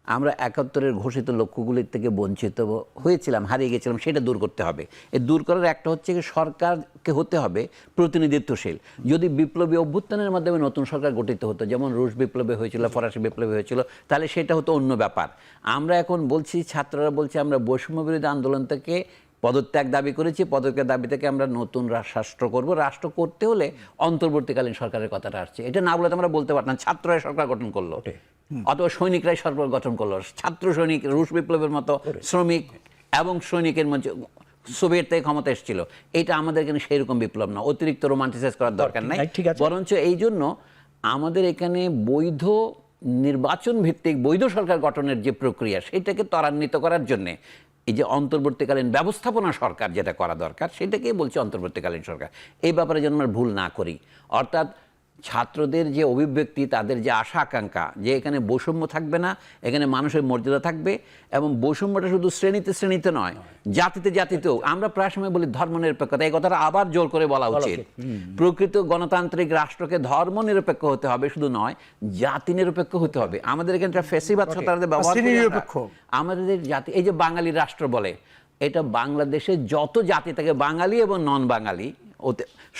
আমরা 71 ঘোষিত লক্ষ্যগুলির থেকে বঞ্চিত হয়েছিলাম, হারিয়ে গেছিলাম, সেটা দূর করতে হবে। এই দূর করার একটা হচ্ছে কি, সরকারকে হতে হবে প্রতিনিধিত্বশীল। যদি বিপ্লবী অভ্যুত্থানের মাধ্যমে নতুন সরকার গঠিত হতো, যেমন রুশ বিপ্লবে হয়েছিল, ফরাসি বিপ্লবে হয়েছিল, তাহলে সেটা হতো অন্য ব্যাপার। আমরা এখন বলছি, ছাত্ররা বলছে আমরা বৈষম্য বিরোধী আন্দোলন থেকে পদত্যাগ দাবি করেছি, পদত্যাগ দাবি থেকে আমরা নতুন রাষ্ট্র করব। রাষ্ট্র করতে হলে অন্তর্বর্তীকালীন সরকারের কথাটা আসছে। এটা না বলে তো আমরা বলতে পারতাম ছাত্ররা সরকার গঠন করলো, অথবা সৈনিকরাই সরকার গঠন করলো। ছাত্র সৈনিক, রুশ বিপ্লবের মতো শ্রমিক এবং সৈনিকের মধ্যে সোভিয়েত থেকে ক্ষমতা এসেছিল। এটা আমাদের এখানে সেই রকম বিপ্লব না, অতিরিক্ত রোমান্টিসাইজ করার দরকার নাই। বরঞ্চ এই জন্য আমাদের এখানে বৈধ নির্বাচন ভিত্তিক বৈধ সরকার গঠনের যে প্রক্রিয়া, সেটাকে ত্বরান্বিত করার জন্যে এই যে অন্তর্বর্তীকালীন ব্যবস্থাপনা সরকার যেটা করা দরকার, সেটাকেই বলছে অন্তর্বর্তীকালীন সরকার। এই ব্যাপারে যেন আমরা ভুল না করি। অর্থাৎ ছাত্রদের যে অভিব্যক্তি, তাদের যে আশা আকাঙ্ক্ষা যে এখানে বৈষম্য থাকবে না, এখানে মানুষের মর্যাদা থাকবে, এবং বৈষম্যটা শুধু শ্রেণীতে নয়, জাতিতেও। আমরা প্রায় সময় বলি ধর্মনিরপেক্ষতা, এই কথাটা আবার জোর করে বলা উচিত। প্রকৃত গণতান্ত্রিক রাষ্ট্রকে ধর্ম নিরপেক্ষ হতে হবে, শুধু নয় জাতি নিরপেক্ষ হতে হবে। আমাদের এখানে ফ্যাসিবাদ সরকারদের ব্যবহার করে আমাদের জাতি, এই যে বাঙালি রাষ্ট্র বলে, এটা বাংলাদেশে যত জাতি থাকে, বাঙালি এবং নন বাঙালি,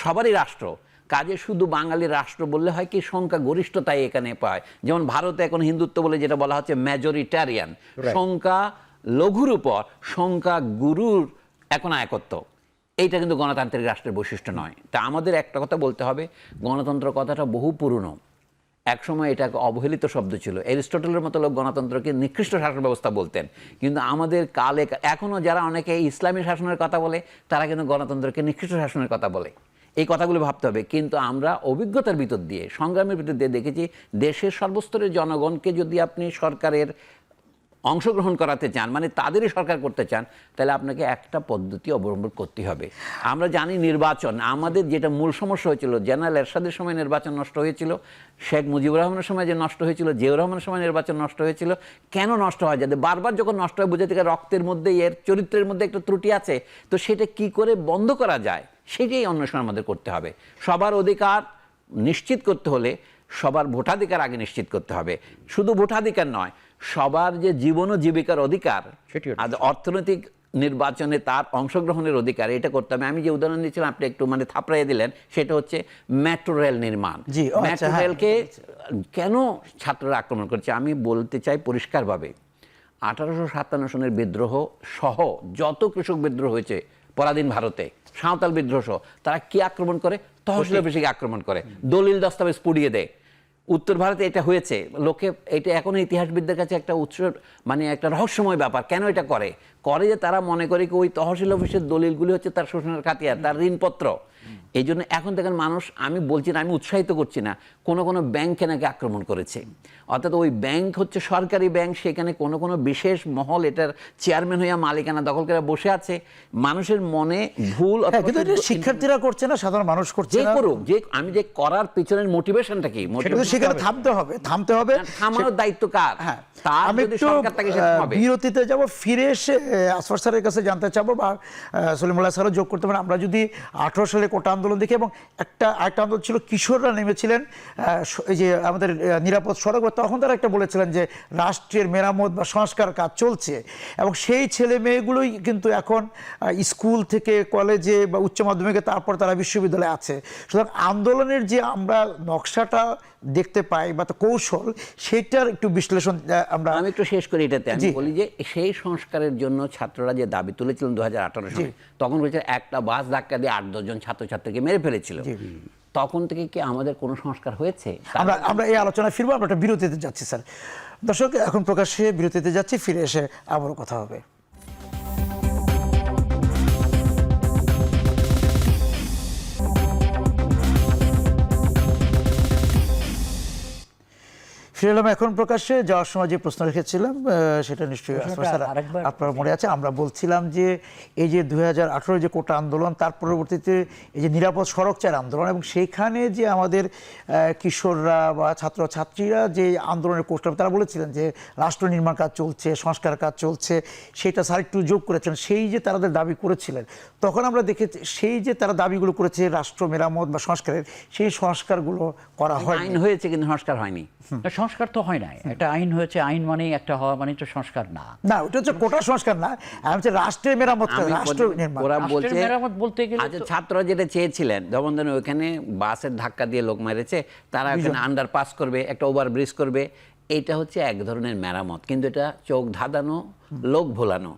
সবারই রাষ্ট্র। কাজে শুধু বাঙালি রাষ্ট্র বললে হয় কি, সংখ্যা গরিষ্ঠতাই এখানে পায়। যেমন ভারতে এখন হিন্দুত্ব বলে যেটা বলা হচ্ছে ম্যাজরিটারিয়ান, সংখ্যা লঘুর উপর সংখ্যা গুরুর এখন একত্ব। এইটা কিন্তু গণতান্ত্রিক রাষ্ট্রের বৈশিষ্ট্য নয়। তা আমাদের একটা কথা বলতে হবে, গণতন্ত্র কথাটা বহু পুরনো। একসময় এটা অবহেলিত শব্দ ছিল। অ্যারিস্টটলের মতো লোক গণতন্ত্রকে নিকৃষ্ট শাসন ব্যবস্থা বলতেন। কিন্তু আমাদের কালে এখনও যারা অনেকে ইসলামী শাসনের কথা বলে, তারা কিন্তু গণতন্ত্রকে নিকৃষ্ট শাসনের কথা বলে। এই কথাগুলো ভাবতে হবে। কিন্তু আমরা অভিজ্ঞতার ভিতর দিয়ে, সংগ্রামের ভিতর দিয়ে দেখেছি, দেশের সর্বস্তরের জনগণকে যদি আপনি সরকারের অংশগ্রহণ করাতে চান, মানে তাদেরই সরকার করতে চান, তাহলে আপনাকে একটা পদ্ধতি অবলম্বন করতে হবে। আমরা জানি নির্বাচন আমাদের যেটা মূল সমস্যা হয়েছিল, জেনারেল এরশাদের সময় নির্বাচন নষ্ট হয়েছিল, শেখ মুজিবুর রহমানের সময় যে নষ্ট হয়েছিল, জিয়াউর রহমানের সময় নির্বাচন নষ্ট হয়েছিল। কেন নষ্ট হয়? যাতে বারবার যখন নষ্ট হয়, বুঝে থেকে রক্তের মধ্যে, এর চরিত্রের মধ্যে একটা ত্রুটি আছে, তো সেটা কি করে বন্ধ করা যায়, সেটাই অন্বেষণ আমাদের করতে হবে। সবার অধিকার নিশ্চিত করতে হলে সবার ভোটাধিকার আগে নিশ্চিত করতে হবে। শুধু ভোটাধিকার নয়, সবার যে জীবন ও জীবিকার অধিকার, অর্থনৈতিক নির্বাচনে তার অংশগ্রহণের অধিকার, এটা করতে হবে। আমি যে উদাহরণ দিয়েছিলাম, আপনি একটু থাপড়াইয়ে দিলেন, সেটা হচ্ছে মেট্রো রেল নির্মাণ। মেট্রো রেলকে কেন ছাত্ররা আক্রমণ করছে, আমি বলতে চাই পরিষ্কারভাবে, 1857 সনের বিদ্রোহ সহ যত কৃষক বিদ্রোহ হয়েছে পরাধীন ভারতে, সাঁওতাল বিদ্রোহ সহ, তারা কি আক্রমণ করে? তহসিল অফিসে আক্রমণ করে, দলিল দস্তাবেজ পুড়িয়ে দেয়। উত্তর ভারতে এটা হয়েছে, লোকে এটা এখনো ইতিহাসবিদদের কাছে একটা উৎস, মানে একটা রহস্যময় ব্যাপার। কেন এটা করে যে তারা মনে করে কি ওই তহসিল অফিসের দলিলগুলি হচ্ছে তার শোষণের খাতিয়ার, তার ঋণপত্র। এই জন্য এখন দেখেন মানুষ, আমি বলছি না, আমি উৎসাহিত করছি না, কোনো ব্যাংকে নাকি আক্রমণ করেছে, অর্থাৎ ওই ব্যাংক হচ্ছে সরকারি ব্যাংক, সেখানে কোনো বিশেষ মহল এটার চেয়ারম্যান হইয়া মালিকানা দখল করে বসে আছে। মানুষের মনে ভুল, কিন্তু এটা শিক্ষার্থীরা করছে না, সাধারণ মানুষ করছে যে না। করুক, যে আমি যে করার পিছনের মোটিভেশনটা কি, সেখানে থামতে হবে। থামানোর দায়িত্ব কার? হ্যাঁ, তার আমি যদি একটু সরকার তাকে সেটা হবে। বিরতিতে যাব, ফিরে এসে আসফার স্যারের কাছে জানতে চাবো, বা সলিমুল্লাহ স্যারও যোগ করতে পারেন। আমরা যদি 18 সালে কোটা আন্দোলন দেখি, এবং আরেকটা আন্দোলন ছিল, কিশোররা নেমেছিলেন এই যে আমাদের নিরাপদ সড়ক, তখন তারা একটা বলেছিলেন যে রাষ্ট্রের মেরামত বা সংস্কার কাজ চলছে, এবং সেই ছেলে মেয়েগুলোই কিন্তু এখন স্কুল থেকে কলেজে বা উচ্চ মাধ্যমিকে, তারপর তারা বিশ্ববিদ্যালয়ে আছে। সুতরাং আন্দোলনের যে আমরা নকশাটা দেখতে পাই বা কৌশল, সেটার একটু বিশ্লেষণ আমি একটু শেষ করি এটাতে। আমি বলি যে সেই সংস্কারের জন্য ছাত্ররা যে দাবি তুলেছিলেন 2018 সালে, তখন হয়েছে একটা বাস ধাক্কা দিয়ে 8-10 জন ছাত্রছাত্রীকে মেরে ফেলেছিল। তখন থেকে কি আমাদের কোনো সংস্কার হয়েছে? আমরা এই আলোচনায় ফিরবো। আমরা একটা বিরতিতে যাচ্ছি স্যার। দর্শক, এখন প্রকাশ্যে বিরতিতে যাচ্ছি, ফিরে এসে আবারও কথা হবে। ফিরে এলাম এখন প্রকাশ্যে। যাওয়ার সময় যে প্রশ্ন রেখেছিলাম সেটা নিশ্চয়ই আপনার মনে আছে। আমরা বলছিলাম যে এই যে 2018 যে কোটা আন্দোলন, তার পরবর্তীতে এই যে নিরাপদ সড়ক চার আন্দোলন, এবং সেইখানে যে আমাদের কিশোররা বা ছাত্রছাত্রীরা যে আন্দোলনের করছিলাম, তারা বলেছিলেন যে রাষ্ট্র নির্মাণ কাজ চলছে, সংস্কার কাজ চলছে। সেটা স্যার একটু যোগ করেছেন, সেই যে তাদের দাবি করেছিলেন, তখন আমরা দেখেছি সেই যে তারা দাবিগুলো করেছে রাষ্ট্র মেরামত বা সংস্কারের, সেই সংস্কারগুলো করা হয়। আইন হয়েছে কিন্তু সংস্কার হয়নি। সংস্কার তো হয় নাই, একটা আইন হয়েছে, আইন মানেই একটা হওয়া, মানে তো সংস্কার না। না, ওটা হচ্ছে কোটা সংস্কার না, হচ্ছে রাষ্ট্রের মেরামত, রাষ্ট্র নির্মাণ। ওরা বলছে মেরামত বলতে গেলে আচ্ছা, ছাত্ররা যেটা চেয়েছিলেন, যেমন ধরেন ওইখানে বাসের ধাক্কা দিয়ে লোক মেরেছে, তারা ওখানে আন্ডারপাস করবে, একটা ওভারব্রিজ করবে, এটা হচ্ছে এক ধরনের মেরামত। কিন্তু এটা চোখ ধাঁধানো, লোক ভোলানো,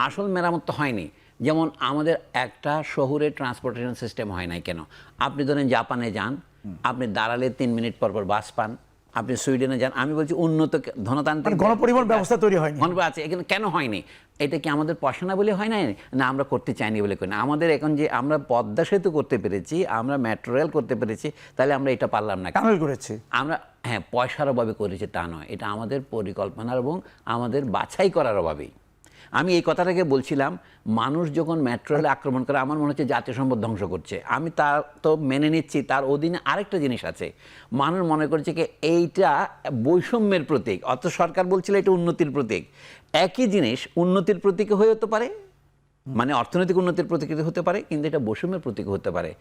আসল মেরামত তো হয়নি। যেমন আমাদের একটা শহরে ট্রান্সপোর্টেশন সিস্টেম হয় নাই কেন? আপনি ধরেন জাপানে যান, আপনি দাঁড়ালে 3 মিনিট পর বাস পান। আপনি সুইডেনে যান, আমি বলছি উন্নত ধনতান্ত্রিক গণপরিবহন ব্যবস্থা তৈরি হয়নি, আছে এখানে। কেন হয়নি? এটা কি আমাদের পয়সা না বলে হয় নাই, না আমরা করতে চাইনি বলে করি না? আমাদের এখন যে আমরা পদ্মা সেতু করতে পেরেছি, আমরা মেট্রো রেল করতে পেরেছি, তাহলে আমরা এটা পারলাম না কেন? করেছি আমরা, হ্যাঁ, পয়সার অভাবে করেছি তা নয়, এটা আমাদের পরিকল্পনার এবং আমাদের বাছাই করার অভাবেই। আমি এই কথাটাকে বলছিলাম, মানুষ যখন মেট্রো রেলে আক্রমণ করে, আমার মনে হচ্ছে জাতীয় সম্পদ ধ্বংস করছে। আমি তা তো মেনে নিচ্ছি, তার অধীনে আরেকটা জিনিস আছে। মানুষ মনে করছে কি এইটা বৈষম্যের প্রতীক, অথচ সরকার বলছিল এটা উন্নতির প্রতীক। একই জিনিস উন্নতির প্রতীক হয়ে হতে পারে, মানে অর্থনৈতিক উন্নতির প্রতীক হতে পারে, কিন্তু এটা বৈষম্যের প্রতীক হতে পারে।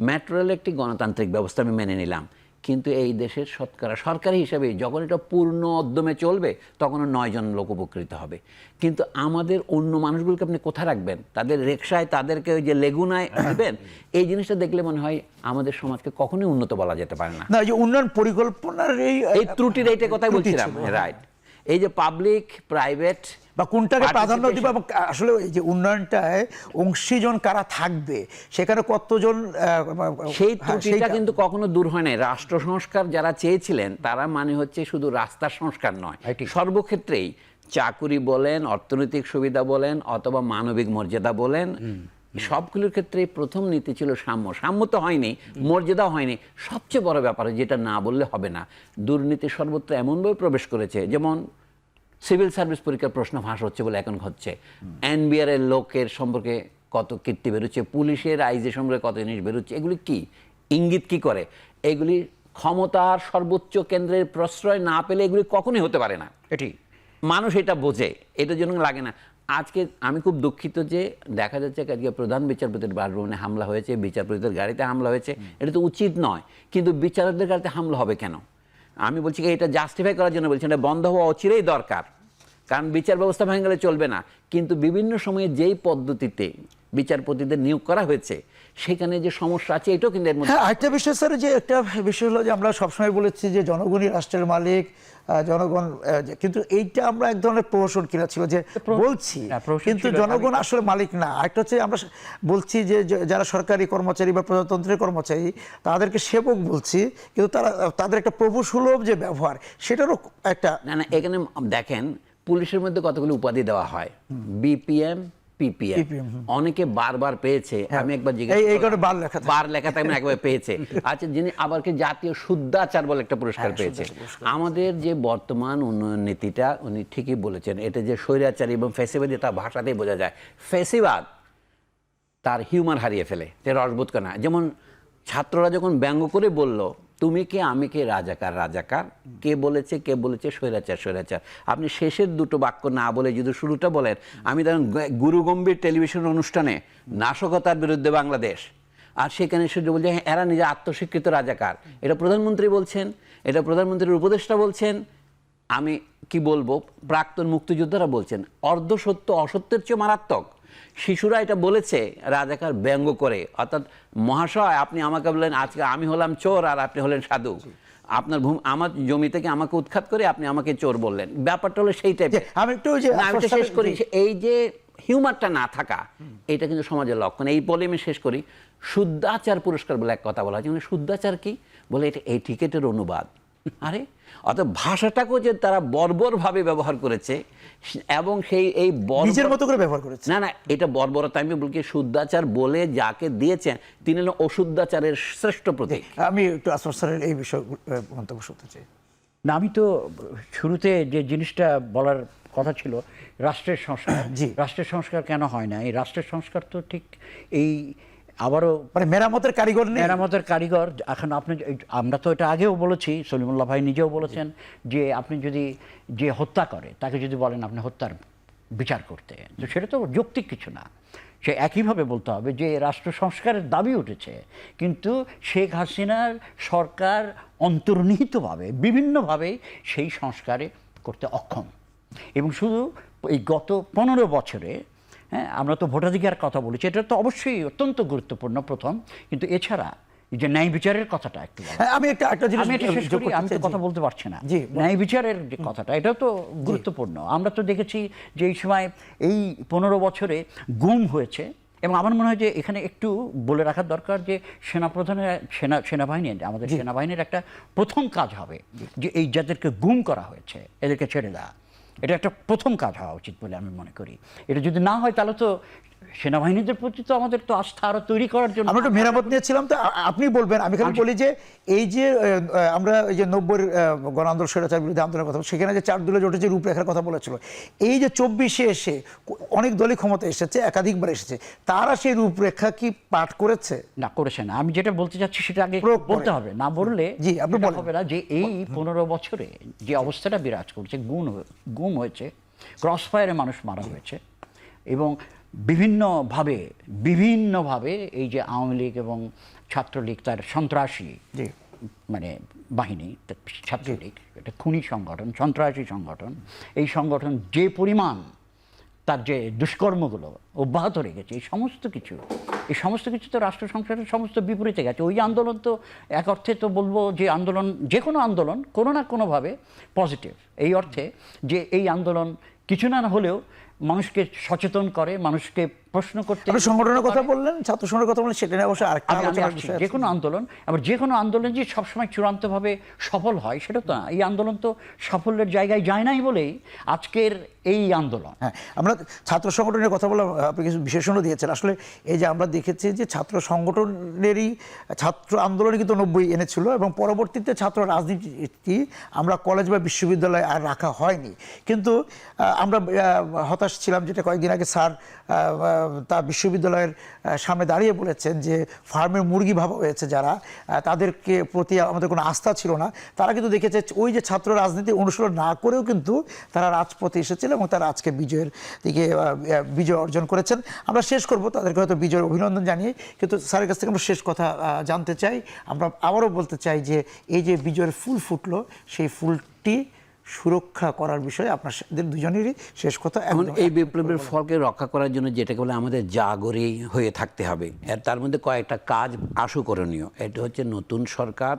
মেট্রো রেল একটি গণতান্ত্রিক ব্যবস্থা, আমি মেনে নিলাম, কিন্তু এই দেশের শতকরা সরকারি হিসাবে যখন এটা পূর্ণ উদ্যমে চলবে, তখন 9 জন লোক উপকৃত হবে। কিন্তু আমাদের অন্য মানুষগুলোকে আপনি কোথায় রাখবেন? তাদের রিকশায়, তাদেরকে ওই যে লেগুনায় দিবেন? এই জিনিসটা দেখলে মনে হয় আমাদের সমাজকে কখনোই উন্নত বলা যেতে পারে না। না, এই যে উন্নয়ন পরিকল্পনার এই ত্রুটির এইটা কথাই বলছিলাম, রাইট। এই যে পাবলিক প্রাইভেট বা কোনটাকে প্রাধান্য দিব, এবং আসলে এই যে উন্নয়নটায় অংশীজন কারা থাকবে, সেখানে কতজন, সেই ত্রুটিটা কিন্তু কখনো দূর হয় নাই। রাষ্ট্র সংস্কার যারা চেয়েছিলেন, তারা মানে হচ্ছে শুধু রাস্তার সংস্কার নয়, সর্বক্ষেত্রেই চাকুরি বলেন, অর্থনৈতিক সুবিধা বলেন, অথবা মানবিক মর্যাদা বলেন, সবগুলোর ক্ষেত্রে প্রথম নীতি ছিল সাম্য। সাম্য তো হয়নি, মর্যাদা হয়নি। সবচেয়ে বড় ব্যাপার, যেটা না বললে হবে না, দুর্নীতি সর্বত্র এমনভাবে প্রবেশ করেছে। যেমন সিভিল সার্ভিস পরীক্ষার প্রশ্ন ফাঁস হচ্ছে বলে এখন হচ্ছে, এনবিআর এর লোকের সম্পর্কে কত কীর্তি বেরোচ্ছে, পুলিশের আইজি সম্পর্কে কত জিনিস বেরোচ্ছে। এগুলি কি ইঙ্গিত কি করে? এগুলি ক্ষমতার সর্বোচ্চ কেন্দ্রের প্রশ্রয় না পেলে এগুলি কখনোই হতে পারে না। এটি মানুষ এটা বোঝে, এটার জন্য লাগে না। আজকে আমি খুব দুঃখিত যে দেখা যাচ্ছে আজকে প্রধান বিচারপতির বাসভবনে হামলা হয়েছে, বিচারপতিদের গাড়িতে হামলা হয়েছে। এটা তো উচিত নয়, কিন্তু বিচারকদের গাড়িতে হামলা হবে কেন? আমি বলছি কি এটা জাস্টিফাই করার জন্য বলছি, এটা বন্ধ হওয়া অচিরেই দরকার। কারণ বিচার ব্যবস্থা ভেঙে গেলে চলবে না। কিন্তু বিভিন্ন সময়ে যেই পদ্ধতিতে বিচারপতিদের নিয়োগ করা হয়েছে সেখানে যে সমস্যা আছে এটাও কিন্তু এর মধ্যে। হ্যাঁ, একটা বিষয় স্যার, যে একটা বিষয় হলো যে আমরা সবসময় বলেছি যে জনগণই রাষ্ট্রের মালিক, জনগণ, কিন্তু এইটা আমরা এক ধরনের প্রহসন কিনা ছিল যে বলছি, কিন্তু জনগণ আসলে মালিক না। একটা হচ্ছে আমরা বলছি যে যারা সরকারি কর্মচারী বা প্রজাতন্ত্রের কর্মচারী তাদেরকে সেবক বলছি, কিন্তু তাদের একটা প্রভু সুলভ যে ব্যবহার, সেটারও একটা না এখানে দেখেন পুলিশের মধ্যে কতগুলো উপাধি দেওয়া হয়, বিপিএম, পিপিএম, অনেকে বারবার পেয়েছে। আমি একবার বার লেখা থাকে একবার পেয়েছে। আচ্ছা, যিনি আবার কি জাতীয় শুদ্ধাচার বলে একটা পুরস্কার পেয়েছে। আমাদের যে বর্তমান উন্নয়ন নীতিটা, উনি ঠিকই বলেছেন, এটা যে স্বৈরাচারী এবং ফ্যাসিবাদী তার ভাষাতেই বোঝা যায়। ফ্যাসিবাদ তার হিউমার হারিয়ে ফেলে, যে রসবোধ করে না। যেমন ছাত্ররা যখন ব্যঙ্গ করে বলল তুমি কে আমি কে, রাজাকার রাজাকার, কে বলেছে স্বৈরাচার স্বৈরাচার, আপনি শেষের দুটো বাক্য না বলে যদি শুরুটা বলেন, আমি তখন গুরু গম্ভীর টেলিভিশন অনুষ্ঠানে নাশকতার বিরুদ্ধে বাংলাদেশ, আর সেখানে সূর্য বলছে এরা নিজে আত্মস্বীকৃত রাজাকার, এটা প্রধানমন্ত্রী বলছেন, এটা প্রধানমন্ত্রীর উপদেষ্টা বলছেন, আমি কি বলবো, প্রাক্তন মুক্তিযোদ্ধারা বলছেন, অর্ধসত্য অসত্যের চেয়ে মারাত্মক। শিশুরা এটা বলেছে রাজাকার ব্যঙ্গ করে, অর্থাৎ মহাশয় আপনি আমাকে বললেন আজকে আমি হলাম চোর আর আপনি হলেন সাধু, আপনার আমার জমি থেকে আমাকে উৎখাত করে আপনি আমাকে চোর বললেন। ব্যাপারটা হলো সেই টাইপের। আমি একটু শেষ করি, এই যে হিউমারটা না থাকা, এটা কিন্তু সমাজের লক্ষণ। এই বলে আমি শেষ করি, শুদ্ধাচার পুরস্কার বলে এক কথা বলা হয়। শুদ্ধাচার কি বলে, এটা এই টিকেটের অনুবাদ। আরে অর্থাৎ ভাষাটাকেও যে তারা বর্বরভাবে ব্যবহার করেছে, এবং এই নিজের মতো করে ব্যবহার করেছে। না এটা বর্বরতা। আমি বলছি শুদ্ধাচার বলে যাকে দিয়েছেন তিনি হলেন অশুদ্ধাচারের শ্রেষ্ঠ প্রতীক। আমি একটু আসফার স্যারের এই বিষয়ে মন্তব্য করতে চাই। না, আমি তো শুরুতে যে জিনিসটা বলার কথা ছিল রাষ্ট্রের সংস্কার, রাষ্ট্রের সংস্কার কেন হয় না, এই রাষ্ট্রের সংস্কার তো ঠিক এই আবারও মানে মেরামতের কারিগর নেই, মেরামতের কারিগর। এখন আপনি, আমরা তো এটা আগেও বলেছি, সলিমুল্লাহ ভাই নিজেও বলেছেন যে আপনি যদি যে হত্যা করে তাকে যদি বলেন আপনি হত্যার বিচার করতে, তো সেটা তো যৌক্তিক কিছু না। সে একইভাবে বলতে হবে যে রাষ্ট্র সংস্কারের দাবি উঠেছে, কিন্তু শেখ হাসিনার সরকার অন্তর্নিহিতভাবে বিভিন্নভাবে সেই সংস্কারে করতে অক্ষম। এবং শুধু এই গত 15 বছরে, হ্যাঁ, আমরা তো ভোটাধিকার কথা বলেছি, এটা তো অবশ্যই অত্যন্ত গুরুত্বপূর্ণ প্রথম, কিন্তু এছাড়া এই যে ন্যায় বিচারের কথাটা একটু, আমি একটা জিনিস আমি তো কথা বলতে পারছি না, ন্যায় বিচারের যে কথাটা, এটাও তো গুরুত্বপূর্ণ। আমরা তো দেখেছি যে এই সময় এই 15 বছরে গুম হয়েছে, এবং আমার মনে হয় যে এখানে একটু বলে রাখার দরকার যে সেনাবাহিনীর, আমাদের সেনাবাহিনীর একটা প্রথম কাজ হবে যে এই যাদেরকে গুম করা হয়েছে এদেরকে ছেড়ে দেওয়া। এটা একটা প্রথম কাজ হওয়া উচিত বলে আমি মনে করি। এটা যদি না হয় তাহলে তো সেনাবাহিনীদের প্রতি তো আমাদের তো আস্থা আরো তৈরি করার জন্য আমরা একটু মেরামত নিয়েছিলাম, তো আপনি বলবেন। আমি খালি বলি যে এই যে আমরা এই যে 90-এর গণ আন্দোলন, স্বৈরাচার বিরুদ্ধে আন্দোলনের কথা, সেখানে যে 4 দলীয় জোটের যে রূপরেখার কথা বলেছিল, এই যে 24-এ এসে অনেক দলই ক্ষমতা এসেছে, একাধিকবার এসেছে, তারা সেই রূপরেখা কি পাঠ করেছে? না, করেছে না। আমি যেটা বলতে চাচ্ছি সেটা আগে বলতে হবে, না বললে হবে না। যে এই 15 বছরে যে অবস্থাটা বিরাজ করছে, গুম হয়েছে, ক্রস ফায়ারে মানুষ মারা হয়েছে, এবং বিভিন্নভাবে এই যে আওয়ামী লীগ এবং ছাত্রলীগ তার সন্ত্রাসী মানে বাহিনী, ছাত্রলীগ এটা খুনি সংগঠন, সন্ত্রাসী সংগঠন, এই সংগঠন যে পরিমাণ তার যে দুষ্কর্মগুলো অব্যাহত রেখেছে, এই সমস্ত কিছু তো রাষ্ট্র সংস্কারের সমস্ত বিপরীতে গেছে। ওই আন্দোলন তো এক অর্থে তো বলবো যে আন্দোলন, যে কোনো আন্দোলন কোনো না কোনোভাবে পজিটিভ, এই অর্থে যে এই আন্দোলন কিছু না হলেও মানুষকে সচেতন করে, মানুষকে প্রশ্ন করতে। সংগঠনের কথা বললেন, ছাত্র সংগঠনের কথা বললেন, সেটা নিয়ে অবশ্যই আরেকটা আলোচনার বিষয় আছে। যে কোনো আন্দোলন, আবার যে কোনো আন্দোলন যে সবসময় চূড়ান্তভাবে সফল হয় সেটা তো না। এই আন্দোলন তো সাফল্যের জায়গায় যায় নাই বলেই আজকের এই আন্দোলন। হ্যাঁ, আমরা ছাত্র সংগঠনের কথা বললাম, আপনি কিছু বিশেষণও দিয়েছেন। আসলে এই যে আমরা দেখেছি যে ছাত্র সংগঠনেরই ছাত্র আন্দোলনে কিন্তু 90 এনেছিল, এবং পরবর্তীতে ছাত্র রাজনীতি আমরা কলেজ বা বিশ্ববিদ্যালয়ে আর রাখা হয়নি। কিন্তু আমরা হতাশ ছিলাম, যেটা কয়েকদিন আগে স্যার তার বিশ্ববিদ্যালয়ের সামনে দাঁড়িয়ে বলেছেন যে ফার্মের মুরগি ভাবা হয়েছে যারা, তাদেরকে প্রতি আমাদের কোনো আস্থা ছিল না। তারা কিন্তু দেখেছে ওই যে ছাত্র রাজনীতি অনুসরণ না করেও কিন্তু তারা রাজপথে এসেছিল, এবং তারা আজকে বিজয়ের দিকে বিজয় অর্জন করেছেন। আমরা শেষ করব, তাদেরকে হয়তো বিজয়ের অভিনন্দন জানিয়ে, কিন্তু স্যারের কাছ থেকে আমরা শেষ কথা জানতে চাই। আমরা আবারও বলতে চাই যে এই যে বিজয়ের ফুল ফুটলো, সেই ফুলটি সুরক্ষা করার বিষয়ে আপনাদের দুজনেরই শেষ কথা। এখন একদম এই বিপ্লবের ফলকে রক্ষা করার জন্য যেটাকে বলে আমাদের জাগরেই হয়ে থাকতে হবে, আর তার মধ্যে কয়েকটা কাজ আশু করণীয়। এটা হচ্ছে নতুন সরকার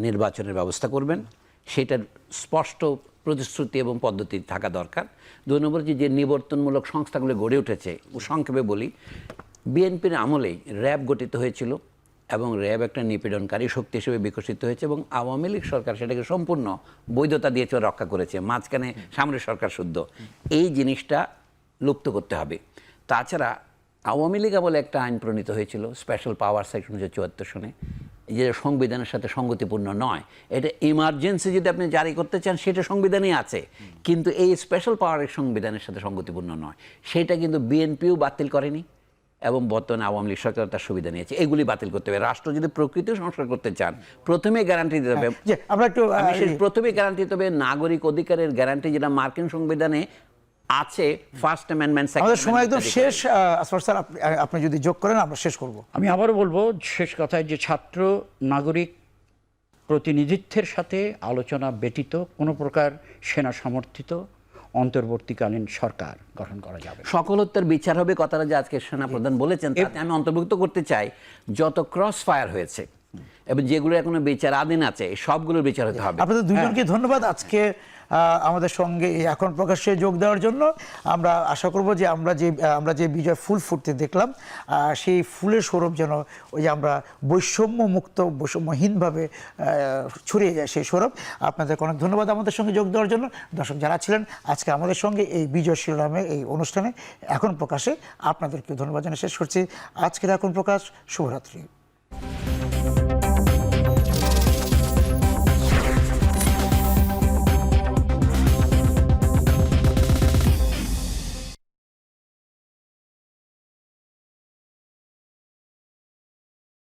নির্বাচনের ব্যবস্থা করবেন, সেটার স্পষ্ট প্রতিশ্রুতি এবং পদ্ধতি থাকা দরকার। 2 নম্বর যে নিবর্তনমূলক সংস্থাগুলো গড়ে উঠেছে, সংক্ষেপে বলি, বিএনপির আমলেই র্যাব গঠিত হয়েছিল এবং র্যাব একটা নিপীড়নকারী শক্তি হিসেবে বিকশিত হয়েছে এবং আওয়ামী লীগ সরকার সেটাকে সম্পূর্ণ বৈধতা দিয়েছে, রক্ষা করেছে, মাঝখানে সামরিক সরকার শুদ্ধ। এই জিনিসটা লুপ্ত করতে হবে। তাছাড়া আওয়ামী লীগ বলে একটা আইন প্রণীত হয়েছিল, স্পেশাল পাওয়ার সেকশন 1974 সনে, যে সংবিধানের সাথে সঙ্গতিপূর্ণ নয়। এটা ইমার্জেন্সি যদি আপনি জারি করতে চান সেটা সংবিধানেই আছে, কিন্তু এই স্পেশাল পাওয়ারের সংবিধানের সাথে সঙ্গতিপূর্ণ নয়। সেটা কিন্তু বিএনপিও বাতিল করেনি এবং বর্তমানে আওয়ামী লীগ সরকার তার সুবিধা নিয়েছে। এগুলি বাতিল করতে হবে। রাষ্ট্র যদি প্রকৃত সংস্কার করতে চান, প্রথমে গ্যারান্টি দিতে হবে, আমরা একটু প্রথমে গ্যারান্টি দিতে হবে নাগরিক অধিকারের গ্যারান্টি, যেটা মার্কিন সংবিধানে আছে, ফার্স্ট অ্যামেন্ডমেন্ট। আমাদের সময় একদম শেষ। আসফার স্যার, আপনি যদি যোগ করেন আমরা শেষ করব। আমি আবারও বলবো শেষ কথায় যে ছাত্র নাগরিক প্রতিনিধিত্বের সাথে আলোচনা ব্যতীত কোনো প্রকার সেনা সমর্থিত অন্তর্বর্তীকালীন সরকার গঠন করা যাবে। সকলত্বের বিচার হবে, কথাটা যে আজকে সেনাপ্রধান বলেছেন তাতে আমি অন্তর্ভুক্ত করতে চাই, যত ক্রস ফায়ার হয়েছে এবং যেগুলো এখনো বিচারাধীন আছে সবগুলোর বিচার হতে হবে। আপনাদের দুজনকে ধন্যবাদ আজকে আমাদের সঙ্গে এই এখন প্রকাশ্যে যোগ দেওয়ার জন্য। আমরা আশা করব যে আমরা যে বিজয় ফুল ফুটতে দেখলাম, সেই ফুলের সৌরভ যেন ওই যে আমরা বৈষম্যহীনভাবে ছড়িয়ে যায় সেই সৌরভ। আপনাদেরকে অনেক ধন্যবাদ আমাদের সঙ্গে যোগ দেওয়ার জন্য। দর্শক যারা ছিলেন আজকে আমাদের সঙ্গে এই বিজয় শিরোনামে এই অনুষ্ঠানে এখন প্রকাশে, আপনাদেরকে ধন্যবাদ জানিয়ে শেষ করছি আজকের এখন প্রকাশ। শুভরাত্রি।